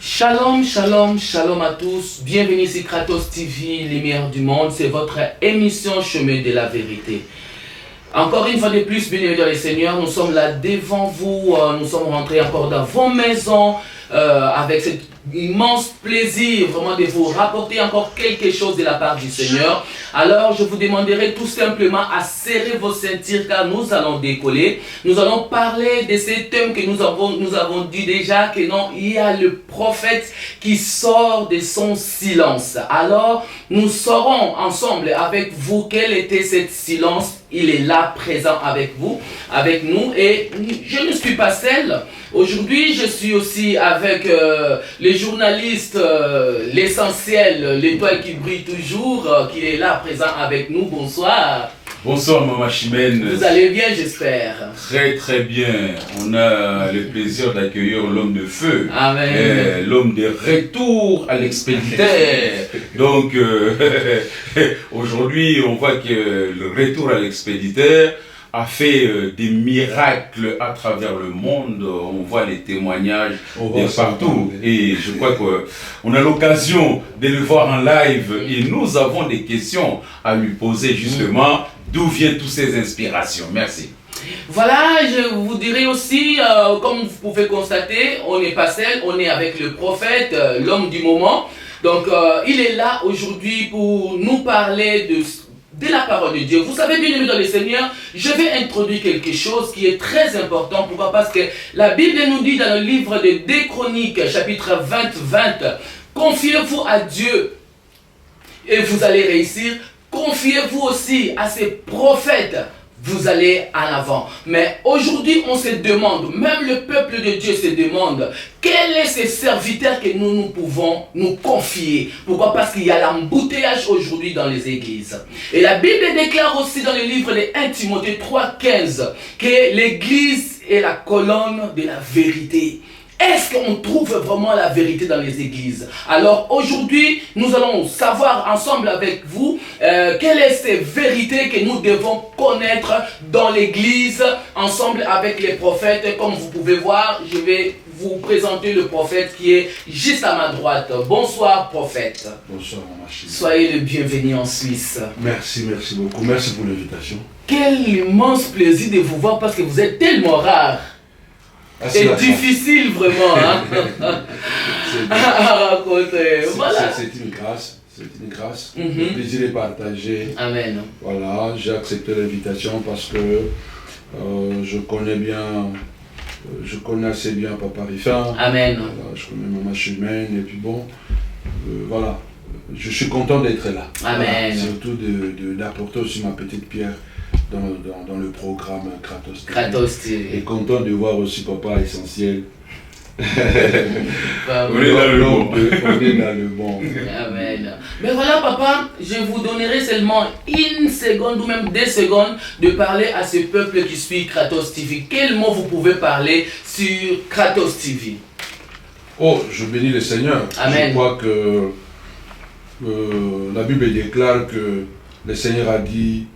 Shalom, shalom, shalom à tous. Bienvenue sur Kratos TV, Lumière du Monde. C'est votre émission Chemin de la Vérité. Encore une fois de plus, béni dans les Seigneurs, nous sommes là devant vous. Nous sommes rentrés encore dans vos maisons avec cet immense plaisir vraiment de vous rapporter encore quelque chose de la part du Seigneur. Alors je vous demanderai tout simplement à serrer vos ceintures car nous allons décoller. Nous allons parler de ces thèmes que nous avons dit déjà que non, il y a le prophète qui sort de son silence. Alors nous saurons ensemble avec vous quel était ce silence. Il est là présent avec vous, avec nous, et je ne suis pas seul. Aujourd'hui, je suis aussi avec les journalistes, l'essentiel, l'étoile qui brille toujours, qui est là présent avec nous. Bonsoir. Bonsoir Maman Chimène. Vous allez bien, j'espère. Très très bien. On a le plaisir d'accueillir l'homme de feu. Amen. L'homme de retour à l'expéditeur. Donc aujourd'hui on voit que le retour à l'expéditeur a fait des miracles à travers le monde. On voit les témoignages de partout. Et je crois qu'on a l'occasion de le voir en live. Et nous avons des questions à lui poser justement. D'où viennent toutes ces inspirations? Merci. Voilà, je vous dirai aussi, comme vous pouvez constater, on n'est pas seul, on est avec le prophète, l'homme du moment. Donc, il est là aujourd'hui pour nous parler de la parole de Dieu. Vous savez, bien aimé dans le Seigneur, je vais introduire quelque chose qui est très important. Pourquoi? Parce que la Bible nous dit dans le livre de 2 Chroniques, chapitre 20, confiez-vous à Dieu et vous allez réussir. Confiez-vous aussi à ces prophètes, vous allez en avant. Mais aujourd'hui, on se demande, même le peuple de Dieu se demande, quel est ce serviteur que nous pouvons nous confier? Pourquoi? Parce qu'il y a l'embouteillage aujourd'hui dans les églises. Et la Bible déclare aussi dans le livre de 1 Timothée 3,15 que l'église est la colonne de la vérité. Est-ce qu'on trouve vraiment la vérité dans les églises? Alors aujourd'hui, nous allons savoir ensemble avec vous quelle est cette vérité que nous devons connaître dans l'église, ensemble avec les prophètes. Comme vous pouvez voir, je vais vous présenter le prophète qui est juste à ma droite. Bonsoir prophète. Bonsoir Maman Chimène. Soyez le bienvenu en Suisse. Merci beaucoup. Merci pour l'invitation. Quel immense plaisir de vous voir parce que vous êtes tellement rare. C'est difficile vraiment à raconter. Voilà. C'est une grâce. Le plaisir est partagé. Amen. Voilà, j'ai accepté l'invitation parce que je connais assez bien Papa Rifin. Amen. Voilà, je connais Maman Chimène et puis bon, voilà. Je suis content d'être là. Amen. Voilà, surtout d'apporter aussi ma petite pierre dans le programme Kratos TV. Kratos TV. Et content de voir aussi Papa Essentiel. On est dans le bon. Amen. Mais voilà papa, je vous donnerai seulement une seconde ou même 2 secondes de parler à ce peuple qui suit Kratos TV. Quel mot vous pouvez parler sur Kratos TV? Oh, je bénis le Seigneur. Amen. Je crois que la Bible déclare que le Seigneur a dit: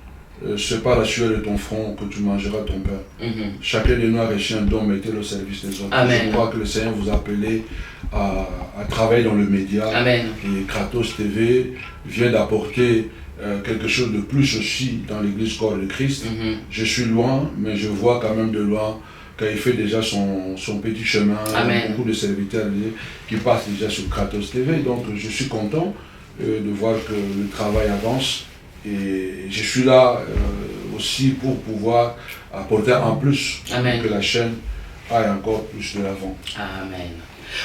c'est par la sueur de ton front que tu mangeras ton pain. Chacun de nous a reçu un don, mettez-le au service des autres. Amen. Je crois que le Seigneur vous a appelé à travailler dans le média. Amen. Et Kratos TV vient d'apporter quelque chose de plus aussi dans l'église corps de Christ. Je suis loin, mais je vois quand même de loin qu'il fait déjà son petit chemin. Amen. Il y a beaucoup de serviteurs qui passent déjà sur Kratos TV. Donc je suis content de voir que le travail avance. Et je suis là aussi pour pouvoir apporter en plus. Amen. Que la chaîne aille encore plus de l'avant. Amen.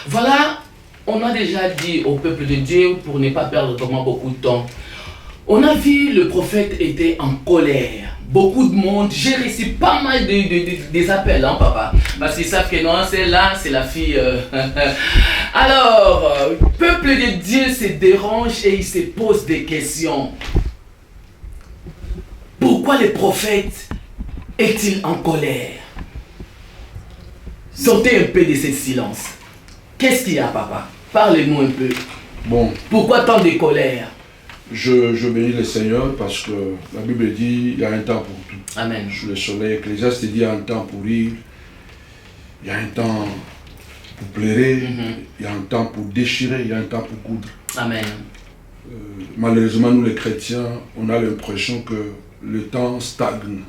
Voilà, on a déjà dit au peuple de Dieu, pour ne pas perdre vraiment beaucoup de temps, on a vu le prophète était en colère. Beaucoup de monde, j'ai reçu pas mal des appels, hein, papa. Parce qu'ils savent que non, celle-là, c'est la fille. Alors, peuple de Dieu se dérange et il se pose des questions. Pourquoi le prophète est-il en colère? Sortez un peu de ce silence. Qu'est-ce qu'il y a, papa? Parlez-nous un peu. Bon. Pourquoi tant de colère? Je bénis le Seigneur parce que la Bible dit il y a un temps pour tout. Amen. Sous le soleil, Ecclésiaste dit il y a un temps pour rire, il y a un temps pour plairer, il y a un temps pour déchirer, il y a un temps pour coudre. Amen. Malheureusement, nous les chrétiens, on a l'impression que le temps stagne,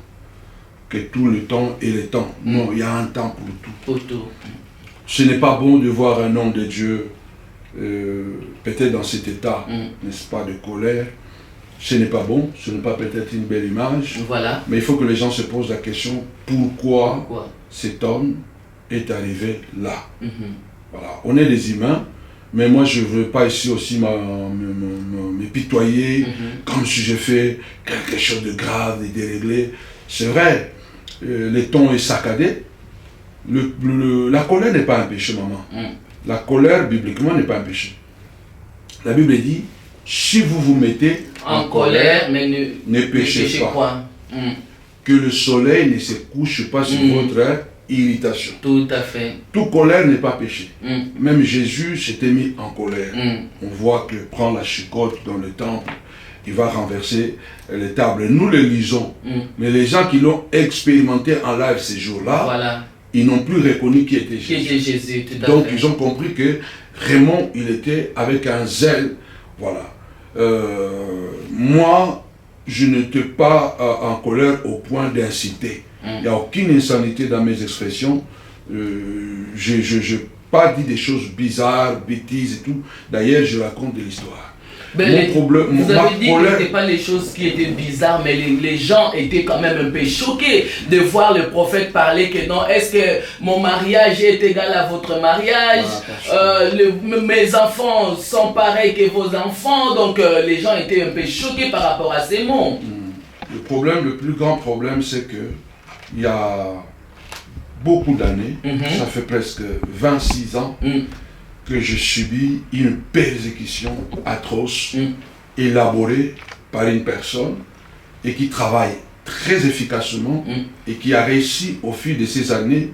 que tout le temps est le temps. Non, il y a un temps pour tout. Pour tout. Ce n'est pas bon de voir un homme de Dieu peut-être dans cet état, n'est-ce pas, de colère. Ce n'est pas bon, ce n'est pas peut-être une belle image. Voilà. Mais il faut que les gens se posent la question, pourquoi cet homme est arrivé là. Voilà. On est des humains, mais moi je ne veux pas ici aussi m'épitoyer comme si j'ai fait quelque chose de grave et déréglé. C'est vrai, le ton est saccadé. La colère n'est pas un péché, maman. La colère, bibliquement, n'est pas un péché. La Bible dit, si vous vous mettez en colère, mais ne péchez pas. Que le soleil ne se couche pas sur votre irritation. Tout à fait. Toute colère n'est pas péché. Même Jésus s'était mis en colère. On voit que prend la chicotte dans le temple, il va renverser les tables. Nous les lisons. Mais les gens qui l'ont expérimenté en live ces jours-là, voilà, ils n'ont plus reconnu qui était Jésus. Qui était Jésus, tout à Donc fait. ils ont compris que vraiment il était avec un zèle. Voilà. Moi, je n'étais pas en colère au point d'inciter. Il n'y a aucune insanité dans mes expressions. Je n'ai pas dit des choses bizarres, bêtises et tout. D'ailleurs, je raconte de l'histoire. Vous avez dit que ce n'était pas les choses qui étaient bizarres, mais les gens étaient quand même un peu choqués de voir le prophète parler que non, est-ce que mon mariage est égal à votre mariage? Mes enfants sont pareils que vos enfants, donc les gens étaient un peu choqués par rapport à ces mots. Le plus grand problème, c'est que il y a beaucoup d'années, ça fait presque 26 ans, que je subis une persécution atroce, élaborée par une personne et qui travaille très efficacement et qui a réussi au fil de ces années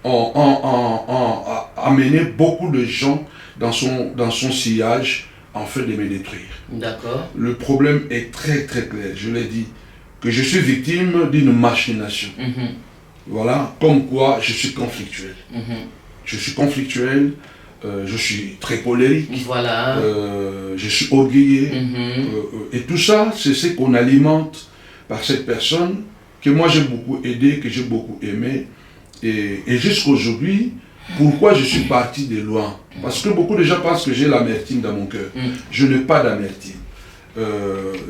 à amener beaucoup de gens dans son sillage afin de me détruire. D'accord. Le problème est très très clair, je l'ai dit, que je suis victime d'une machination. Voilà, comme quoi je suis conflictuel. Je suis conflictuel. Je suis très colérique, voilà. Je suis orgueilleux, et tout ça, c'est ce qu'on alimente par cette personne que moi j'ai beaucoup aidé, que j'ai beaucoup aimé, et jusqu'à aujourd'hui, pourquoi je suis parti de loin? Parce que beaucoup de gens pensent que j'ai l'amertume dans mon cœur. Je n'ai pas d'amertume.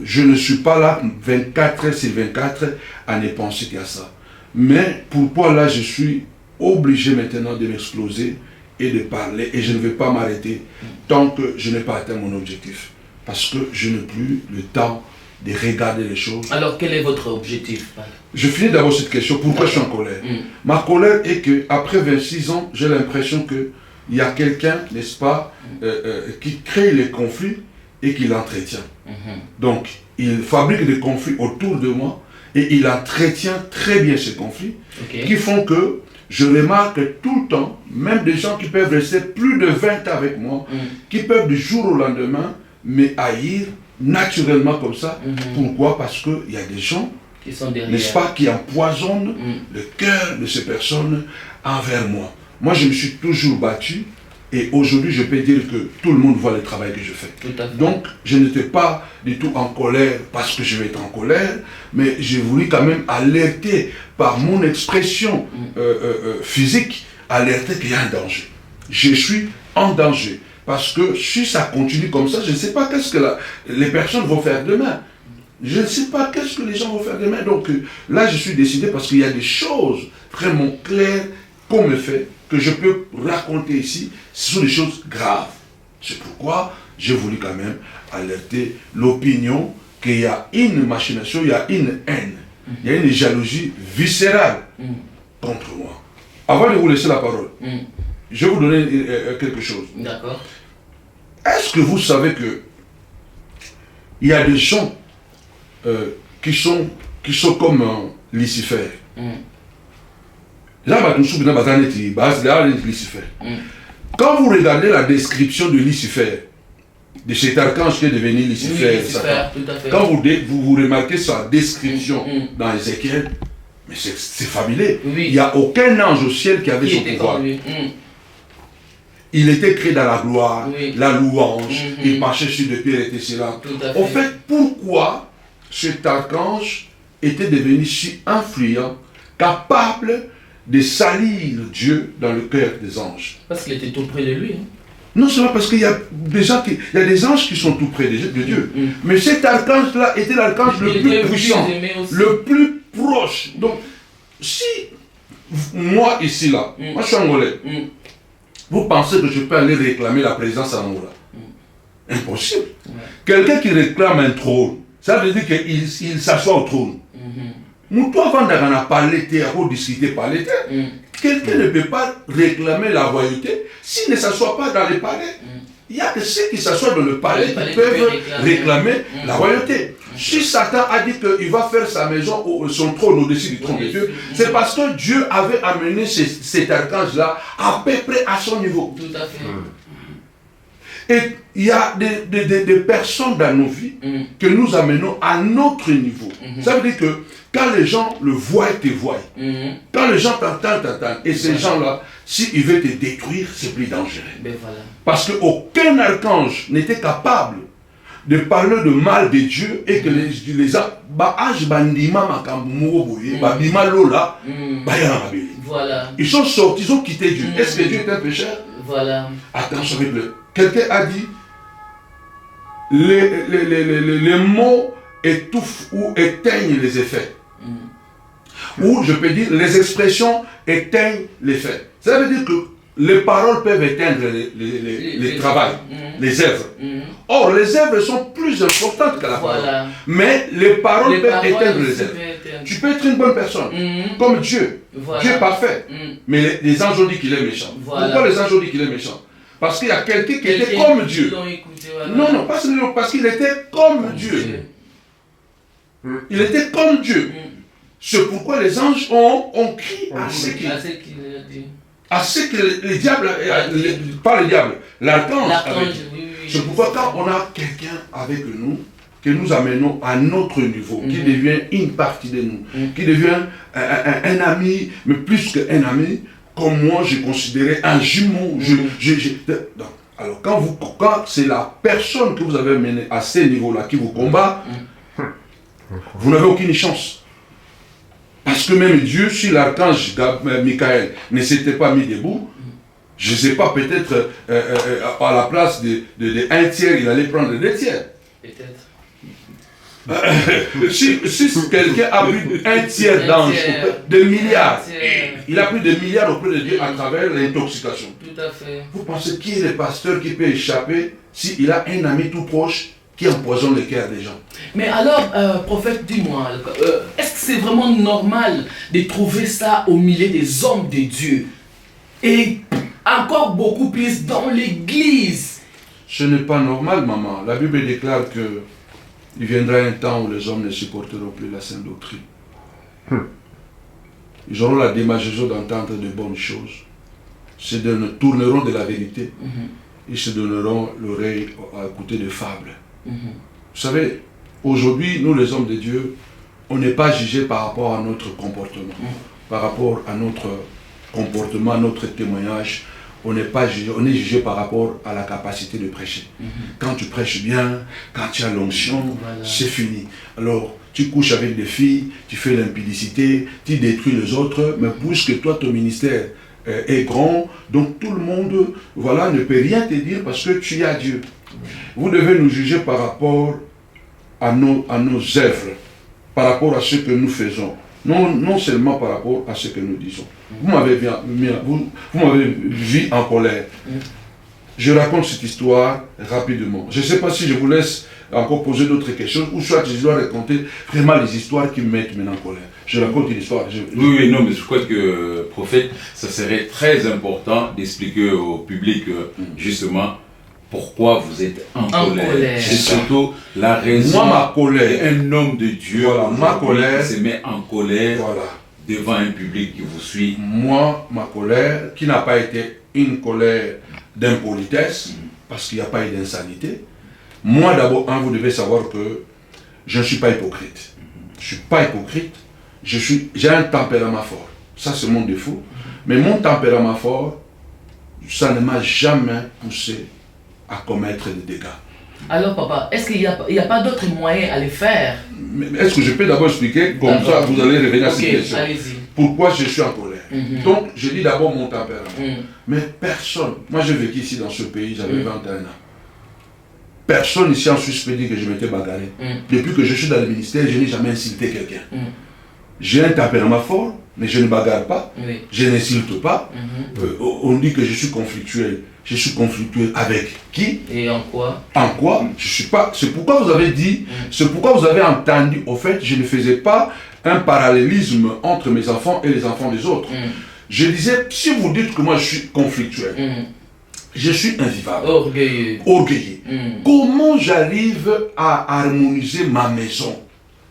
Je ne suis pas là 24 heures sur 24 à ne penser qu'à ça. Mais pourquoi là je suis obligé maintenant de m'exploser et de parler, et je ne vais pas m'arrêter tant que je n'ai pas atteint mon objectif. Parce que je n'ai plus le temps de regarder les choses. Alors quel est votre objectif? Je finis d'abord cette question, pourquoi je suis en colère? Ma colère est qu'après 26 ans, j'ai l'impression qu'il y a quelqu'un, n'est-ce pas, qui crée les conflits et qui l'entretient. Donc, il fabrique des conflits autour de moi et il entretient très bien ces conflits qui font que je remarque tout le temps, même des gens qui peuvent rester plus de 20 ans avec moi, qui peuvent du jour au lendemain me haïr naturellement comme ça. Pourquoi? Parce qu'il y a des gens, n'est-ce pas, qui empoisonnent le cœur de ces personnes envers moi. Moi, je me suis toujours battu et aujourd'hui, je peux dire que tout le monde voit le travail que je fais. Donc, je n'étais pas du tout en colère parce que je vais être en colère, mais j'ai voulu quand même alerter par mon expression physique, alerter qu'il y a un danger. Je suis en danger. Parce que si ça continue comme ça, je ne sais pas qu'est-ce que les personnes vont faire demain. Je ne sais pas qu'est-ce que les gens vont faire demain. Donc là, je suis décidé parce qu'il y a des choses vraiment claires qu'on me fait, que je peux raconter ici. Ce sont des choses graves. C'est pourquoi j'ai voulu quand même alerter l'opinion qu'il y a une machination, il y a une haine, il y a une jalousie viscérale contre moi. Avant de vous laisser la parole, je vais vous donner quelque chose. D'accord. Est-ce que vous savez que il y a des gens qui sont comme Lucifer? Quand vous regardez la description de Lucifer, de cet archange qui est devenu Lucifer, quand vous remarquez sa description dans Ézéchiel, mais c'est fabuleux. Il n'y a aucun ange au ciel qui avait son pouvoir. il était créé dans la gloire, Oui. la louange, il marchait sur des pierres et cela. Au fait, pourquoi cet archange était devenu si influent, capable de salir Dieu dans le cœur des anges? Parce qu'il était tout près de lui. Hein. Non seulement parce qu'il y a des anges qui sont tout près de Dieu, mais cet archange-là était l'archange le plus puissant, le plus proche. Donc, si moi ici, là, moi je suis angolais, vous pensez que je peux aller réclamer la présence à Angola? Impossible. Quelqu'un qui réclame un trône, ça veut dire qu'il s'assoit au trône. Nous, toi, avant d'aller parler, à discuter, parler, quelqu'un ne peut pas réclamer la royauté s'il ne s'assoit pas dans les palais. Il y a que ceux qui s'assoient dans le palais qui peuvent réclamer la royauté. Si Satan a dit qu'il va faire sa maison, son trône au-dessus du trône de Dieu, c'est parce que Dieu avait amené cet archange-là à peu près à son niveau. Tout à fait. Et il y a des personnes dans nos vies que nous amenons à notre niveau. Ça veut dire que quand les gens le voient, te voient. Quand les gens t'entendent. Et ces gens-là, s'ils veulent te détruire, c'est plus dangereux. Ben voilà. Parce qu'aucun archange n'était capable de parler de mal de Dieu et que Voilà. ils sont sortis, ils ont quitté Dieu. Est-ce que Dieu est un pécheur? Voilà. Attention avec le. Quelqu'un a dit les mots étouffent ou éteignent les effets. Ou je peux dire les expressions éteignent les faits. Ça veut dire que les paroles peuvent éteindre les travails, les œuvres. Or, les œuvres sont plus importantes que la parole. Mais les paroles peuvent éteindre les œuvres. Tu peux être une bonne personne, comme Dieu. Dieu est parfait. Mais les anges ont dit qu'il est méchant. Pourquoi les anges ont dit qu'il est méchant? Parce qu'il y a quelqu'un qui était comme Dieu. Non, parce qu'il était comme Dieu. Il était comme Dieu. C'est pourquoi les anges ont crié à ce qu'il a dit. À ce que le diable, pas le diable, l'archange avait dit. C'est pourquoi quand on a quelqu'un avec nous, que nous amenons à notre niveau, qui devient une partie de nous, qui devient un ami, mais plus qu'un ami, comme moi je considérais un jumeau. Alors quand c'est la personne que vous avez menée à ce niveau-là qui vous combat, vous n'avez aucune chance. Parce que même Dieu, si l'archange Michael ne s'était pas mis debout, je ne sais pas, peut-être à la place de un tiers, il allait prendre 2 tiers. Peut-être. Si quelqu'un a pris 1 tiers d'ange, de milliards, il a pris des milliards auprès de Dieu à travers l'intoxication. Tout à fait. Vous pensez qui est le pasteur qui peut échapper s'il a un ami tout proche qui empoisonne le cœur des gens? Mais alors, prophète, dis-moi, est-ce que c'est vraiment normal de trouver ça au milieu des hommes de Dieu? Et encore beaucoup plus dans l'église? Ce n'est pas normal, maman. La Bible déclare que il viendra un temps où les hommes ne supporteront plus la sainte doctrine. Ils auront la démagogie d'entendre de bonnes choses. Ils se tourneront de la vérité. Ils se donneront l'oreille à écouter des fables. Vous savez, aujourd'hui, nous les hommes de Dieu, on n'est pas jugé par rapport à notre comportement, par rapport à notre comportement, notre témoignage. On n'est pas jugé, on est jugé par rapport à la capacité de prêcher. Quand tu prêches bien, quand tu as l'onction, c'est fini. Alors, tu couches avec des filles, tu fais l'impudicité, tu détruis les autres, mais puisque toi, ton ministère est grand, donc tout le monde, voilà, ne peut rien te dire parce que tu as Dieu. Vous devez nous juger par rapport à nos œuvres, par rapport à ce que nous faisons. Non seulement par rapport à ce que nous disons. Vous m'avez vu en colère. Je raconte cette histoire rapidement. Je ne sais pas si je vous laisse encore poser d'autres questions, ou soit je dois raconter vraiment les histoires qui me mettent maintenant en colère. Je raconte une histoire. Oui, non, mais je crois que, prophète, ça serait très important d'expliquer au public, justement, pourquoi vous êtes en colère. C'est surtout la raison. Moi, ma colère. Un homme de Dieu, voilà, ma colère, se met en colère, voilà, devant un public qui vous suit. Moi, ma colère, qui n'a pas été une colère d'impolitesse, parce qu'il n'y a pas eu d'insanité. Moi, d'abord, vous devez savoir que je ne suis pas hypocrite. Je ne suis pas hypocrite. J'ai un tempérament fort. Ça, c'est mon défaut. Mais mon tempérament fort ça ne m'a jamais poussé à commettre des dégâts. Alors papa, est-ce qu'il n'y a pas d'autres moyens à les faire? Mais est-ce que je peux d'abord expliquer, comme ça vous allez revenir à cette question. Allez-y. Pourquoi je suis en colère? Donc, je dis d'abord mon tempérament. Mais personne, moi j'ai vécu ici dans ce pays, j'avais 21 ans. Personne ici en Suisse peut dire que je m'étais bagarré. Depuis que je suis dans le ministère, je n'ai jamais insulté quelqu'un. J'ai un tempérament fort, mais je ne bagarre pas, je n'insulte pas. On dit que je suis conflictuel. Je suis conflictuel avec qui? Et en quoi? En quoi? Je suis pas. C'est pourquoi vous avez dit, c'est pourquoi vous avez entendu, au fait, je ne faisais pas un parallélisme entre mes enfants et les enfants des autres. Je disais, si vous dites que moi je suis conflictuel, je suis invivable, orgueilleux. Comment j'arrive à harmoniser ma maison,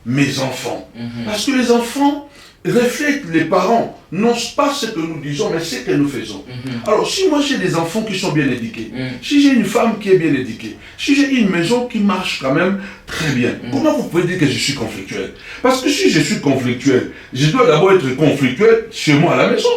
mes enfants? Parce que les enfants reflètent les parents, non pas ce que nous disons, mais ce que nous faisons. Alors, si moi j'ai des enfants qui sont bien éduqués, si j'ai une femme qui est bien éduquée, si j'ai une maison qui marche quand même très bien, comment vous pouvez dire que je suis conflictuel? Parce que si je suis conflictuel, je dois d'abord être conflictuel chez moi à la maison.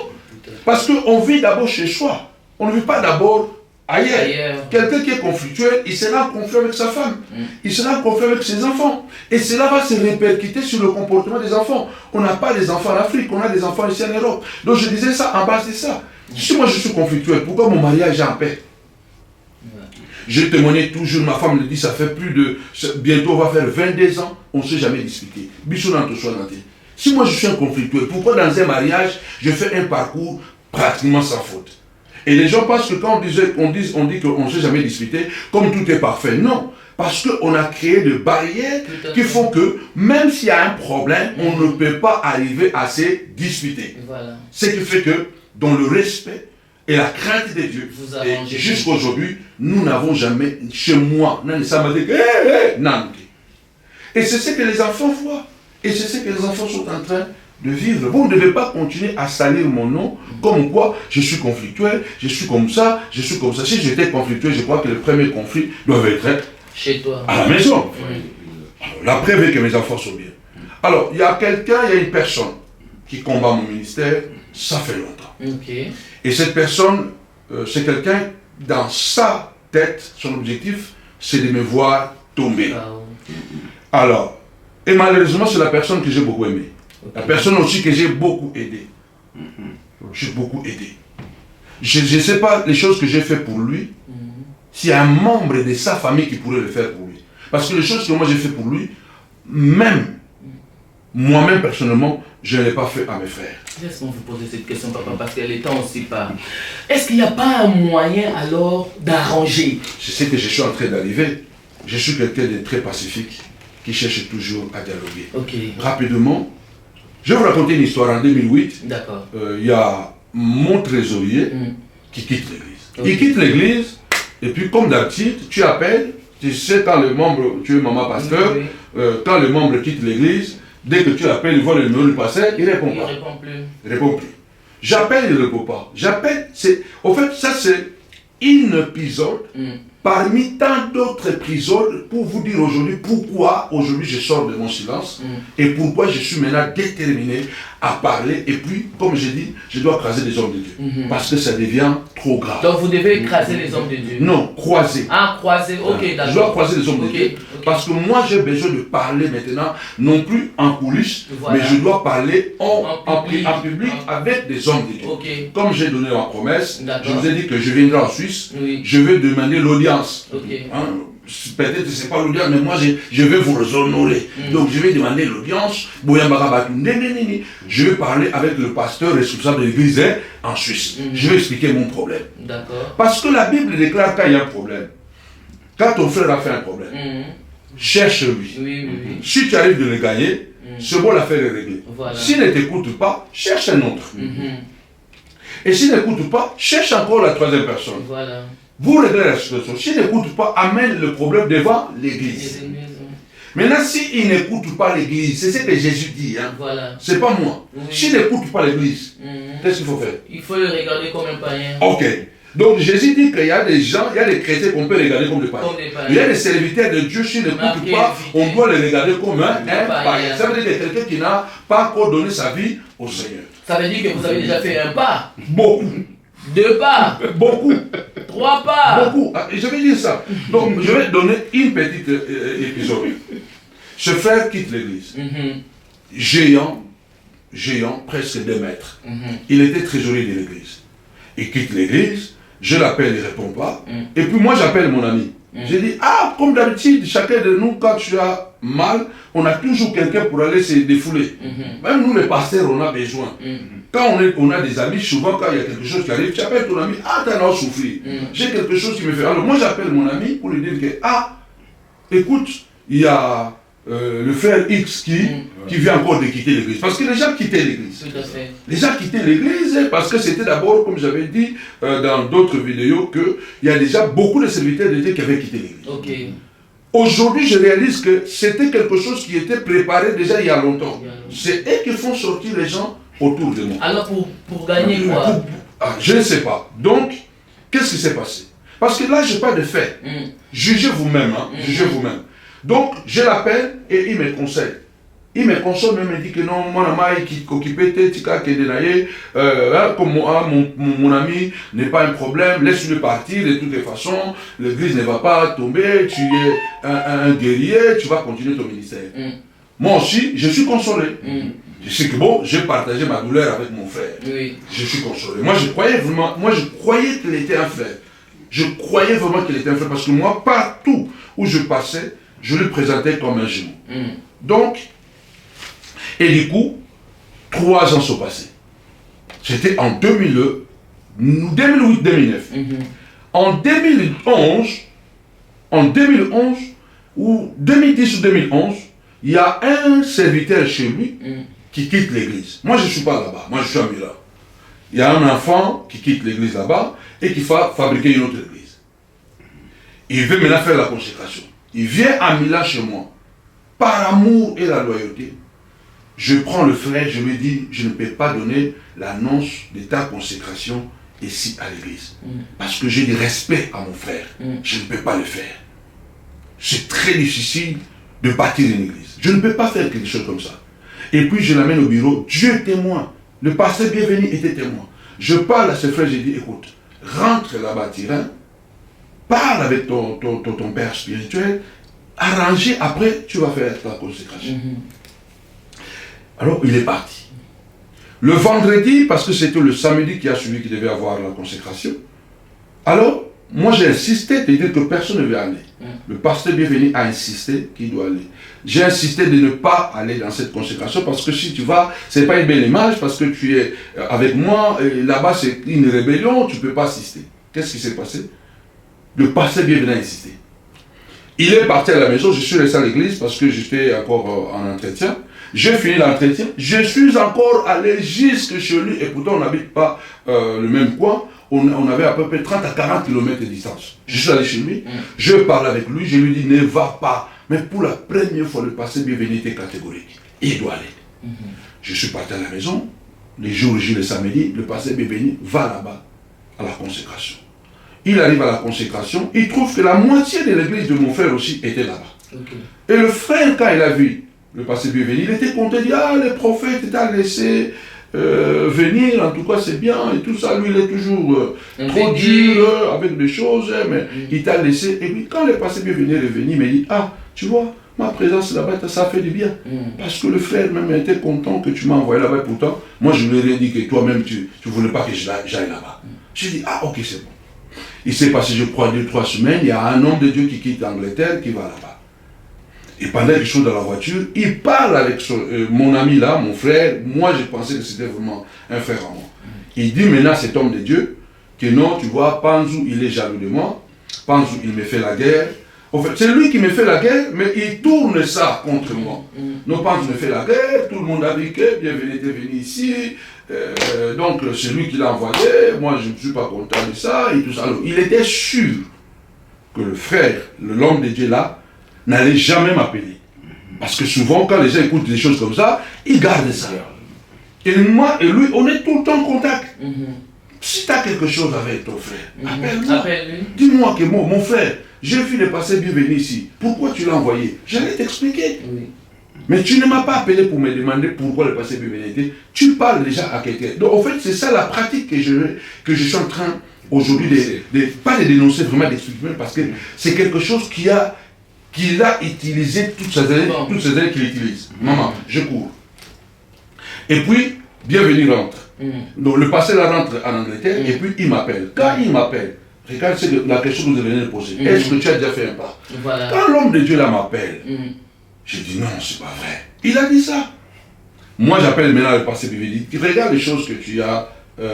Parce qu'on vit d'abord chez soi. On ne vit pas d'abord ailleurs. Quelqu'un qui est conflictuel, il sera en conflit avec sa femme. Il sera en conflit avec ses enfants. Et cela va se répercuter sur le comportement des enfants. On n'a pas des enfants en Afrique, on a des enfants ici en Europe. Donc je disais ça en base de ça. Si moi je suis conflictuel, pourquoi mon mariage est en paix? Je témoignais toujours, ma femme me dit, ça fait plus de... Bientôt on va faire 22 ans, on ne s'est jamais disputé. Si moi je suis un conflictuel, pourquoi dans un mariage, je fais un parcours pratiquement sans faute? Et les gens pensent que quand on dit qu'on ne s'est jamais disputé, comme tout est parfait. Non, parce qu'on a créé des barrières qui font que même s'il y a un problème, on ne peut pas arriver à se disputer. Voilà. Ce qui fait que dans le respect et la crainte de Dieu, et jusqu'à aujourd'hui, nous n'avons jamais, chez moi, ça m'a dit que, et c'est ce que les enfants voient. Et c'est ce que les enfants sont en train de vivre. Vous ne devez pas continuer à salir mon nom comme quoi je suis conflictuel, je suis comme ça, je suis comme ça. Si j'étais conflictuel, je crois que le premier conflit doit être chez toi, à la maison. Alors, la preuve est que mes enfants sont bien. Alors, il y a quelqu'un, il y a une personne qui combat mon ministère, ça fait longtemps. Et cette personne, c'est quelqu'un, dans sa tête, son objectif, c'est de me voir tomber. Alors, et malheureusement, c'est la personne que j'ai beaucoup aimée. La personne aussi que j'ai beaucoup aidé. J'ai beaucoup aidé. Je ne sais pas les choses que j'ai fait pour lui, s'il y a un membre de sa famille qui pourrait le faire pour lui. Parce que les choses que moi j'ai fait pour lui, même moi-même personnellement, je ne l'ai pas fait à mes frères. Laisse-moi vous poser cette question, papa, parce que le temps aussi part. Est-ce qu'il n'y a pas un moyen alors d'arranger? Je sais que je suis en train d'arriver. Je suis quelqu'un de très pacifique, qui cherche toujours à dialoguer. Rapidement, je vais vous raconter une histoire. En 2008, il y a mon trésorier qui quitte l'église. Il quitte l'église, et puis comme d'habitude, tu appelles, tu sais quand le membre, tu es maman pasteur, quand le membre quitte l'église, dès que tu appelles, il voit le numéro du pasteur, il ne répond pas. Il ne répond plus. J'appelle, il ne répond pas. J'appelle, au fait, ça c'est un épisode parmi tant d'autres épisodes pour vous dire aujourd'hui pourquoi aujourd'hui je sors de mon silence et pourquoi je suis maintenant déterminé à parler. Et puis, comme je dis, je dois écraser les hommes de Dieu parce que ça devient trop grave. Donc vous devez écraser les hommes de Dieu? Non, croiser. Ah, croiser, ok, d'accord. Je dois croiser les hommes de Dieu parce que moi j'ai besoin de parler maintenant, non plus en coulisses, mais je dois parler en public avec des hommes de Dieu. Comme j'ai donné ma promesse, je vous ai dit que je viendrai en Suisse, je vais demander l'audience. Peut-être que ce n'est pas l'audience, mais moi je vais vous honorer. Donc je vais demander l'audience. Je vais parler avec le pasteur responsable de l'église en Suisse. Je vais expliquer mon problème. Parce que la Bible déclare quand il y a un problème. Quand ton frère a fait un problème, cherche-lui. Si tu arrives de le gagner, c'est bon, l'affaire est réglée. S'il ne t'écoute pas, cherche un autre. Et s'il n'écoute pas, cherche encore la troisième personne. Vous réglez la situation. S'il n'écoute pas, amène le problème devant l'église. Maintenant, s'il n'écoute pas l'église, c'est ce que Jésus dit. C'est pas moi. S'il n'écoute pas l'église, qu'est-ce qu'il faut faire? Il faut le regarder comme un païen. Ok. Donc Jésus dit qu'il y a des gens, il y a des chrétiens qu'on peut regarder comme des païens. Il y a des serviteurs de Dieu, s'ils n'écoutent pas, on doit les regarder comme un païen. Ça veut dire que quelqu'un qui n'a pas encore donné sa vie au Seigneur. Ça veut dire que vous avez déjà fait un pas. Beaucoup. 2 pas. Beaucoup. 3 pas. Beaucoup. Je vais dire ça. Donc, je vais donner une petite épisode. Ce frère quitte l'église. Géant, presque 2 mètres. Il était trésorier de l'église. Il quitte l'église, je l'appelle, il ne répond pas. Et puis moi, j'appelle mon ami. J'ai dit, comme d'habitude, chacun de nous, quand tu as mal, on a toujours quelqu'un pour aller se défouler. Même nous, les pasteurs, on a besoin. Quand on a des amis, souvent, quand il y a quelque chose qui arrive, tu appelles ton ami, t'as un souffrir. J'ai quelque chose qui me fait. Alors moi, j'appelle mon ami pour lui dire que, écoute, il y a le frère X qui vient encore de quitter l'église. Parce que les gens quittaient l'église. Tout à fait. Les gens quittaient l'église parce que c'était d'abord, comme j'avais dit dans d'autres vidéos, qu'il y a déjà beaucoup de serviteurs de Dieu qui avaient quitté l'église. Okay. Aujourd'hui, je réalise que c'était quelque chose qui était préparé déjà il y a longtemps. C'est eux qui font sortir les gens autour de moi. Alors pour gagner quoi? Je ne sais pas. Donc, qu'est-ce qui s'est passé? Parce que là, je n'ai pas de fait. Jugez vous-même. Jugez vous-même. Donc, je l'appelle et il me conseille. Il me console, même il dit que non, mon ami qui occupait comme mon ami n'est pas un problème, laisse-le partir de toutes les façons, l'église ne va pas tomber, tu es un guerrier, tu vas continuer ton ministère. Moi aussi, je suis consolé. Je sais que bon, j'ai partagé ma douleur avec mon frère. Oui. Je suis consolé. Moi, je croyais qu'il était un frère. Je croyais vraiment qu'il était un frère parce que moi, partout où je passais, je le présentais comme un jumeau. Donc, et du coup, 3 ans sont passés. C'était en 2008-2009. En 2011, ou 2010 ou 2011, il y a un serviteur chez lui qui quitte l'église. Moi, je ne suis pas là-bas. Moi, je suis à Milan. Il y a un enfant qui quitte l'église là-bas et qui va fabriquer une autre église. Il veut maintenant faire la consécration. Il vient à Milan chez moi. Par amour et la loyauté, je prends le frère, je lui dis, je ne peux pas donner l'annonce de ta consécration ici à l'église. Parce que j'ai du respect à mon frère. Je ne peux pas le faire. C'est très difficile de bâtir une église. Je ne peux pas faire quelque chose comme ça. Et puis je l'amène au bureau. Dieu est témoin. Le pasteur bienvenu était témoin. Je parle à ce frère, j'ai dit, écoute, rentre là-bas, Tyrin, parle avec ton père spirituel, arrangez, après tu vas faire ta consécration. Alors il est parti. Le vendredi, parce que c'était le samedi qui a suivi qui devait avoir la consécration, alors moi j'ai insisté de dire que personne ne veut aller. Le pasteur bienvenu a insisté qu'il doit aller. J'ai insisté de ne pas aller dans cette consécration parce que si tu vas, ce n'est pas une belle image parce que tu es avec moi, là-bas c'est une rébellion, tu ne peux pas assister. Qu'est-ce qui s'est passé? Le pasteur bienvenu a insisté. Il est parti à la maison, je suis resté à l'église parce que j'étais encore en entretien. J'ai fini l'entretien, je suis encore allé jusque chez lui et pourtant on n'habite pas le même coin. On avait à peu près 30 à 40 km de distance. Je suis allé chez lui, je parle avec lui, je lui dis ne va pas. Mais pour la première fois, le pasteur bienvenu était catégorique. Il doit aller. Je suis parti à la maison, les jours J, le samedi, le pasteur bienvenu va là-bas à la consécration. Il arrive à la consécration, il trouve que la moitié de l'église de mon frère aussi était là-bas. Et le frère, quand il a vu le pasteur bienvenu, il était content, il dit le prophète t'a laissé venir, en tout cas c'est bien, et tout ça, lui il est toujours trop dur avec des choses, mais il t'a laissé. Et puis quand le pasteur bienvenu est revenu, il me dit tu vois, ma présence là-bas, ça fait du bien. Parce que le frère même était content que tu m'as envoyé là-bas, pourtant, moi je lui ai dit que toi-même tu ne voulais pas que j'aille là-bas. J'ai dit ok, c'est bon. Il s'est passé, je crois, 2-3 semaines, il y a un homme de Dieu qui quitte l'Angleterre, qui va là-bas. Et pendant qu'ils sont dans la voiture, il parle avec mon ami là, mon frère. Moi, je pensais que c'était vraiment un frère à moi. Il dit maintenant à cet homme de Dieu que non, tu vois, Panzou, il est jaloux de moi. Panzou, il me fait la guerre. En fait, c'est lui qui me fait la guerre, mais il tourne ça contre moi. Non, Panzou me fait la guerre, tout le monde a dit que bienvenue, était venu ici. Donc, c'est lui qui l'a envoyé. Moi, je ne suis pas content de ça. Et tout ça. Alors, il était sûr que le frère, l'homme de Dieu là, n'allait jamais m'appeler. Parce que souvent, quand les gens écoutent des choses comme ça, ils gardent ça. Et moi et lui, on est tout le temps en contact. Si tu as quelque chose avec ton frère, appelle-moi. Dis-moi que mon frère, j'ai vu le pasteur bienvenu ici. Pourquoi tu l'as envoyé? J'allais t'expliquer. Mais tu ne m'as pas appelé pour me demander pourquoi le passé bénédicté. Tu parles déjà à quelqu'un. Donc en fait, c'est ça la pratique que je suis en train aujourd'hui pas de dénoncer, vraiment d'exprimer, parce que c'est quelque chose qu'il a utilisé toutes ces années qu'il utilise. Maman, je cours. Et puis, bienvenue rentre. Donc le passé là rentre en Angleterre et puis il m'appelle. Quand il m'appelle, regarde, c'est la question que vous venez de poser. Est-ce que tu as déjà fait un pas? Voilà. Quand l'homme de Dieu là m'appelle, je dis non, c'est pas vrai. Il a dit ça. Moi j'appelle maintenant le passé bénédicte. Regarde les choses que tu as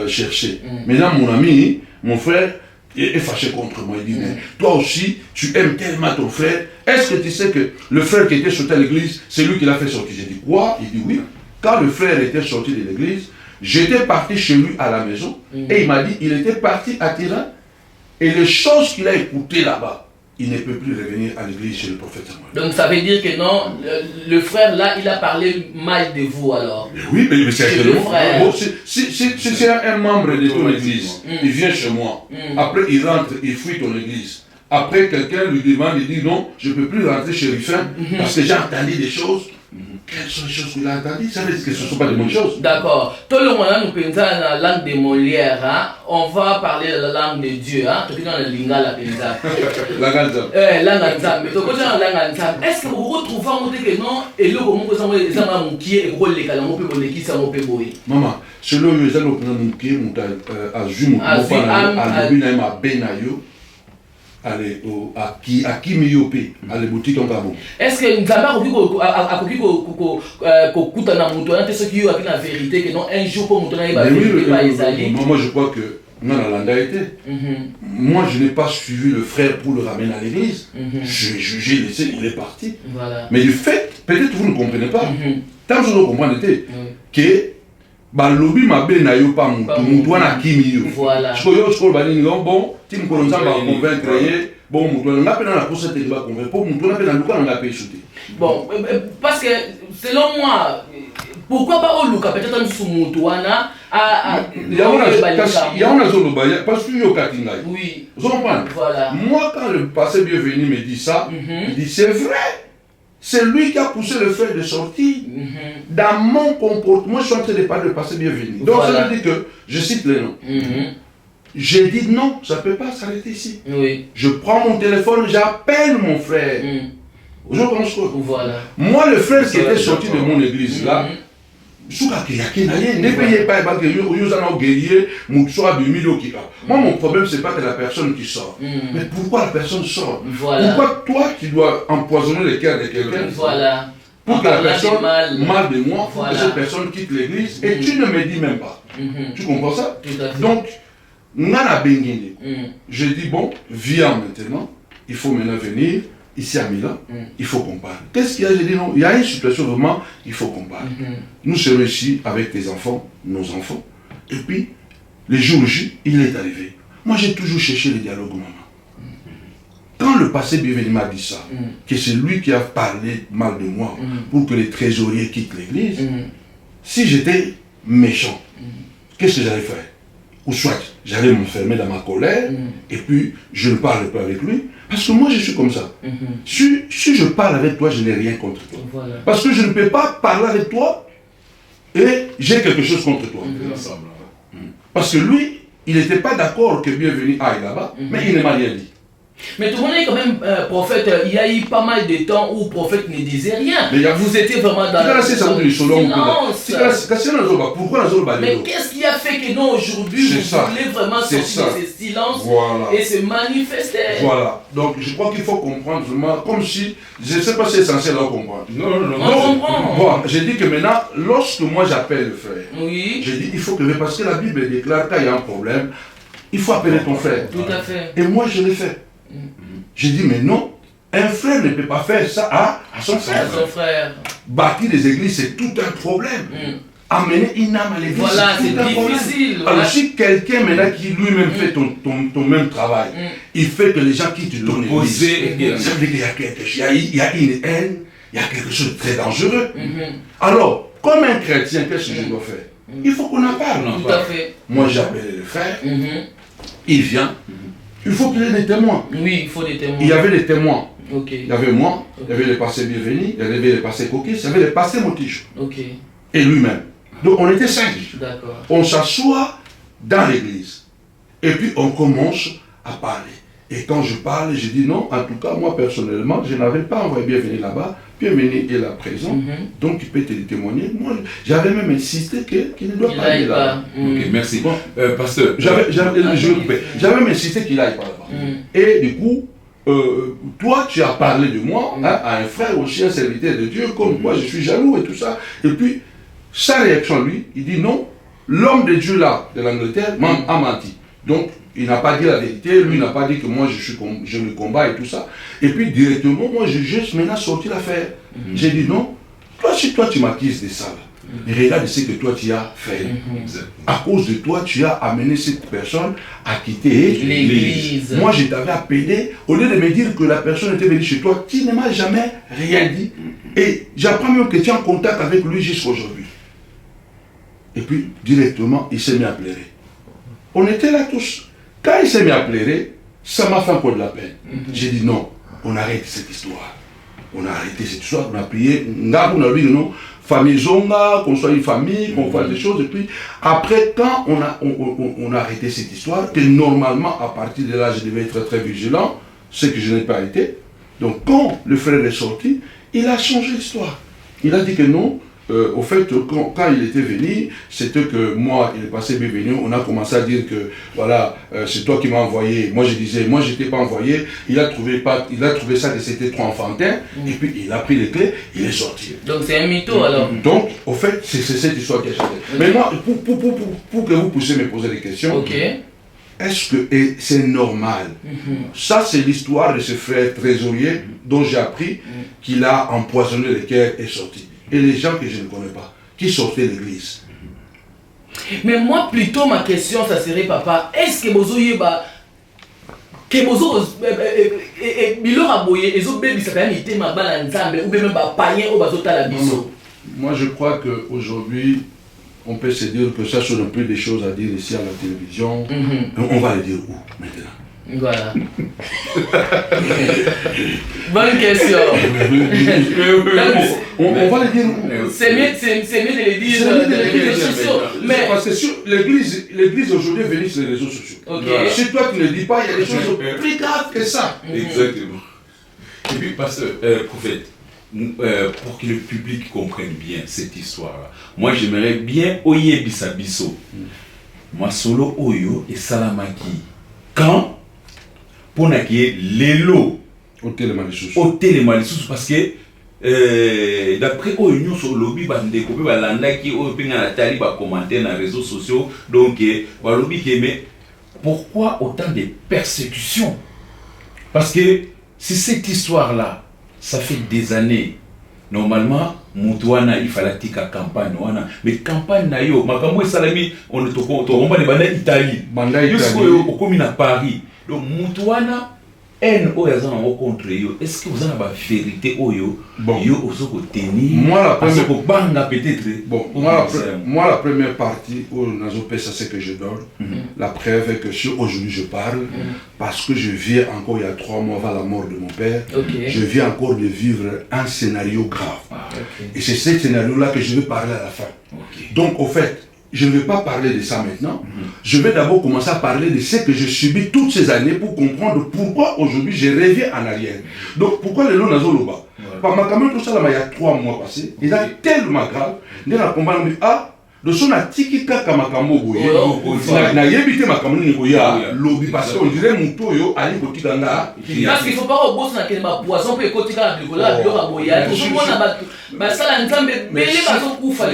cherchées. Maintenant mon ami, mon frère, est fâché contre moi. Il dit, mais toi aussi, tu aimes tellement ton frère. Est-ce que tu sais que le frère qui était sorti à l'église, c'est lui qui l'a fait sortir? J'ai dit, quoi? Il dit, oui. Quand le frère était sorti de l'église, j'étais parti chez lui à la maison et il m'a dit, il était parti à Tyran et les choses qu'il a écoutées là-bas, il ne peut plus revenir à l'église chez le prophète Samuel. Donc ça veut dire que non, le frère là, il a parlé mal de vous alors. Oui, mais c'est le frère. Bon, si c'est un membre de ton église, il vient chez moi, après il rentre, il fuit ton église. Après quelqu'un lui demande, il dit non, je ne peux plus rentrer chez Rufin parce que j'ai entendu des choses. Quelles sont les choses qu'il a entendues? Ça veut dire que ce ne sont pas de bonnes choses. D'accord. Tout le monde nous pense dans la langue de Molière. Hein? On va parler de la langue de Dieu. Hein? Tout dans la lingala la penza. La ganza. Langue nzambe. Mais tout dans la langue nzambe. Est-ce que vous retrouvez que non et le comment vous avez des gens qui est rôle les calmes peut voler qui ça on peut boire. Maman, selon les gens qui ont qui ont azum mon pas à l'obina ma benayo. Allez à qui myope à la boutique en Gabon. Est-ce que nous avons ce qui est la vérité que non un jour pour nous donner la vérité pas Isaïe. Moi je crois que non la été. Moi je n'ai pas suivi le frère pour le ramener à l'église. J'ai laissé, il est parti. Voilà. Mais du fait, peut-être vous ne comprenez pas. Tant que vous comprenez que balobi mabe na yo pa mutu wana kimi yo. Voilà. Parce que yo skol bani non bon, ti mkolonza ba convaincre bon mutu na pe na posa te ba convaincre pour mutu na pe na luka na pe chuter. Bon, parce que selon moi, pourquoi pas au luka peut-être sous mutu wana il y a une zone parce que yo katinga. Oui. Vous comprenez? Voilà. Moi quand le passé bienvenu me dit ça, il dit c'est vrai. C'est lui qui a poussé le frère de sortir. Dans mon comportement, moi je suis en train de parler de passé bienvenu. Donc voilà. Ça veut dire que, je cite les noms. J'ai dit non, ça ne peut pas s'arrêter ici. Oui. Je prends mon téléphone, j'appelle mon frère. Je pense que voilà. Moi, le frère qui était sorti de mon église là, moi, mon problème, c'est pas que la personne qui sort. Mais pourquoi la personne sort? Voilà. Pourquoi toi, tu dois empoisonner le cœur de quelqu'un? Voilà. Pour que la personne mal de moi, pour que cette personne quitte l'église, et tu ne me dis même pas. Tu comprends ça? Donc, je dis, bon, viens maintenant, il faut maintenant venir. Ici à Milan, il faut qu'on parle. Qu'est-ce qu'il y a? J'ai dit non, il y a une situation vraiment, il faut qu'on parle. Nous sommes ici avec tes enfants, nos enfants. Et puis, le jour J, il est arrivé. Moi, j'ai toujours cherché le dialogue, maman. Quand le passé bienvenu m'a dit ça, que c'est lui qui a parlé mal de moi pour que les trésoriers quittent l'église, si j'étais méchant, qu'est-ce que j'allais faire? Ou soit, j'allais m'enfermer dans ma colère, et puis je ne parle pas avec lui. Parce que moi, je suis comme ça. Si je parle avec toi, je n'ai rien contre toi. Voilà. Parce que je ne peux pas parler avec toi et j'ai quelque chose contre toi. Parce que lui, il n'était pas d'accord que bienvenue aille là-bas, mais il ne m'a rien dit. Mais tout le monde est quand même prophète. Il y a eu pas mal de temps où le prophète ne disait rien. Mais vous étiez vraiment dans le silence. Pourquoi mais qu'est-ce qui a fait que non, aujourd'hui, vous voulez vraiment sortir de ce silence et se manifester? Voilà. Donc, je crois qu'il faut comprendre vraiment, comme si, je ne sais pas si c'est essentiel à comprendre. Non. On comprend. Bon, j'ai dit que maintenant, lorsque moi j'appelle le frère, j'ai dit, il faut que, parce que la Bible déclare qu'il y a un problème, il faut appeler ton frère. Tout à fait. Et moi, je l'ai fait. J'ai dit, mais non, un frère ne peut pas faire ça à son frère. Bâtir des églises, c'est tout un problème. Amener une âme à l'église, voilà, c'est tout un difficile. Problème. Alors, si quelqu'un maintenant qui lui-même fait ton même travail, il fait que les gens quittent ton église, ça veut dire qu'il y a une haine, il y a quelque chose de très dangereux. Alors, comme un chrétien, qu'est-ce que je dois faire? Il faut qu'on en parle. Tout à fait. Moi, j'ai appelé le frère, il vient. Il faut qu'il y ait des témoins. Oui, il faut des témoins. Il y avait des témoins. Il y avait moi, il y avait le pasteur Bienvenu, il y avait le pasteur Kokis, il y avait le pasteur Motiche. Et lui-même. Donc on était 5. On s'assoit dans l'église. Et puis on commence à parler. Et quand je parle, je dis non, en tout cas, moi personnellement, je n'avais pas envoyé Bienvenu là-bas. Bienvenu est là présent, donc il peut te témoigner. Moi, j'avais même insisté qu'il ne doit pas aller là-bas. Ok, merci. Bon, pasteur. J'avais même insisté qu'il aille pas là-bas. Et du coup, toi, tu as parlé de moi à un frère aussi, un serviteur de Dieu, comme moi, je suis jaloux et tout ça. Et puis, sa réaction, lui, il dit non, l'homme de Dieu là, de l'Angleterre, a menti. Donc, il n'a pas dit la vérité, lui n'a pas dit que moi je le combats et tout ça. Et puis directement, moi j'ai juste maintenant sorti l'affaire. J'ai dit non, toi si toi tu m'accuses de ça, regarde ce que toi tu as fait. À cause de toi, tu as amené cette personne à quitter l'église. Moi je t'avais appelé, au lieu de me dire que la personne était venue chez toi, tu ne m'as jamais rien dit. Et j'apprends même que tu es en contact avec lui jusqu'à aujourd'hui. Et puis directement, il s'est mis à pleurer. On était là tous. Quand il s'est mis à pleurer, ça m'a fait encore de la peine. J'ai dit non, on arrête cette histoire. On a arrêté cette histoire, on a prié. On a dit non, famille zonga, qu'on soit une famille, qu'on fasse des choses. Et puis après, quand on a arrêté cette histoire, que normalement, à partir de là, je devais être très vigilant, ce que je n'ai pas été. Donc quand le frère est sorti, il a changé l'histoire. Il a dit que non. Au fait, quand il était venu, c'était que moi, il est passé bienvenu, on a commencé à dire que, voilà, c'est toi qui m'as envoyé. Moi, je disais, moi, je n'étais pas envoyé. Il a trouvé ça que c'était trop enfantin. Et puis, il a pris les clés, il est sorti. Donc, c'est un mytho, alors. Donc, au fait, c'est cette histoire qui a changé. Mais moi, pour que vous puissiez me poser des questions, est-ce que c'est normal? Ça, c'est l'histoire de ce frère trésorier dont j'ai appris qu'il a empoisonné le cœur et sorti. Et les gens que je ne connais pas, qui sortaient de l'église. Mais moi, plutôt, ma question, ça serait, papa, est-ce que vous avez que vous moi, je crois qu'aujourd'hui, on peut se dire que ça, ce n'est plus des choses à dire ici à la télévision. On va les dire où maintenant? Voilà. Bonne question. On va le dire. C'est mieux de le dire sur les réseaux sociaux. Mais parce que l'église aujourd'hui est venue sur les réseaux sociaux. Si toi tu ne le dis pas, il y a des choses plus graves que ça. Exactement. Et puis, pasteur, prophète, pour que le public comprenne bien cette histoire-là, moi j'aimerais bien oye bisabiso. Moi solo oyo et salamaki. Quand pour qu'il l'élo au télémalisusu parce que d'après Oyo sur le lobby bandeko pe balanda ki oyo pinga na tali ba commenter dans les réseaux sociaux donc ba lobby que mais pourquoi autant de persécutions? Parce que si cette histoire là ça fait des années normalement Moutouana il fallait tika campagne wana mais campagne na yo makambo salami on est au banda Italie banda Italie au commune à Paris. Donc, Moutouana, haine au contre eux. Est-ce que vous avez la vérité au yo? Yo osoko tenir. Moi la première banga peut-être. Bon, moi la première partie où Nazopé ça c'est que je donne. La preuve est que si aujourd'hui je parle parce que je viens encore il y a 3 mois avant la mort de mon père. Je viens encore de vivre un scénario grave. Et c'est ce scénario là que je vais parler à la fin. Donc au fait, je ne vais pas parler de ça maintenant. Je vais d'abord commencer à parler de ce que j'ai subi toutes ces années pour comprendre pourquoi aujourd'hui je reviens en arrière. Donc pourquoi les lots Nazoloba? Par ma caméra, tout ça là, il y a 3 mois passés, il a tellement grave, il a combattu de son atiki kaka makambo boye na yebite makambo ni boya lobby parce qu'on dirait muto yo ali kotika nga parce qu'il faut pas au na kelema poisson pour kotika na bikola biloko boya tout le monde ba ba sala nzambe belé ba zo kufa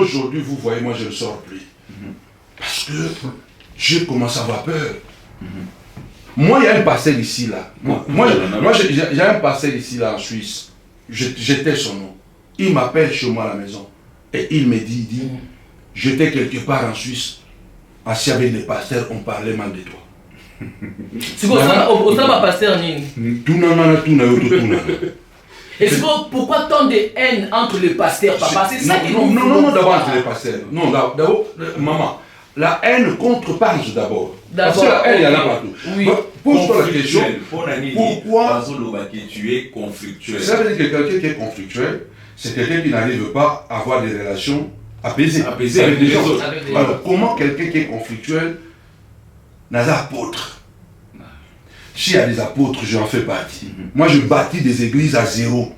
aujourd'hui vous voyez moi je ne sors plus parce que je commence à avoir peur. Moi il y a un pasteur ici là moi j'ai un pasteur ici là en Suisse j'étais son nom il m'appelle chez moi à la maison. Et il me dit, j'étais quelque part en Suisse, assis avec des pasteurs, on parlait mal de toi. C'est quoi ça, au temps pasteur Ning? Et c'est pourquoi tant de haine entre les pasteurs, papa? C'est ça qui non, d'abord entre les pasteurs. Non, d'abord, maman, la haine contreparse d'abord. Parce que la haine, il y en a partout. Oui. Pose-toi la question, pourquoi tu es conflictuel? Ça veut dire que quelqu'un qui est conflictuel, c'est quelqu'un qui n'arrive pas à avoir des relations apaisées avec les autres. Alors, comment quelqu'un qui est conflictuel n'a pas d'apôtre? S'il y a des apôtres, j'en fais partie. Moi, je bâtis des églises à zéro.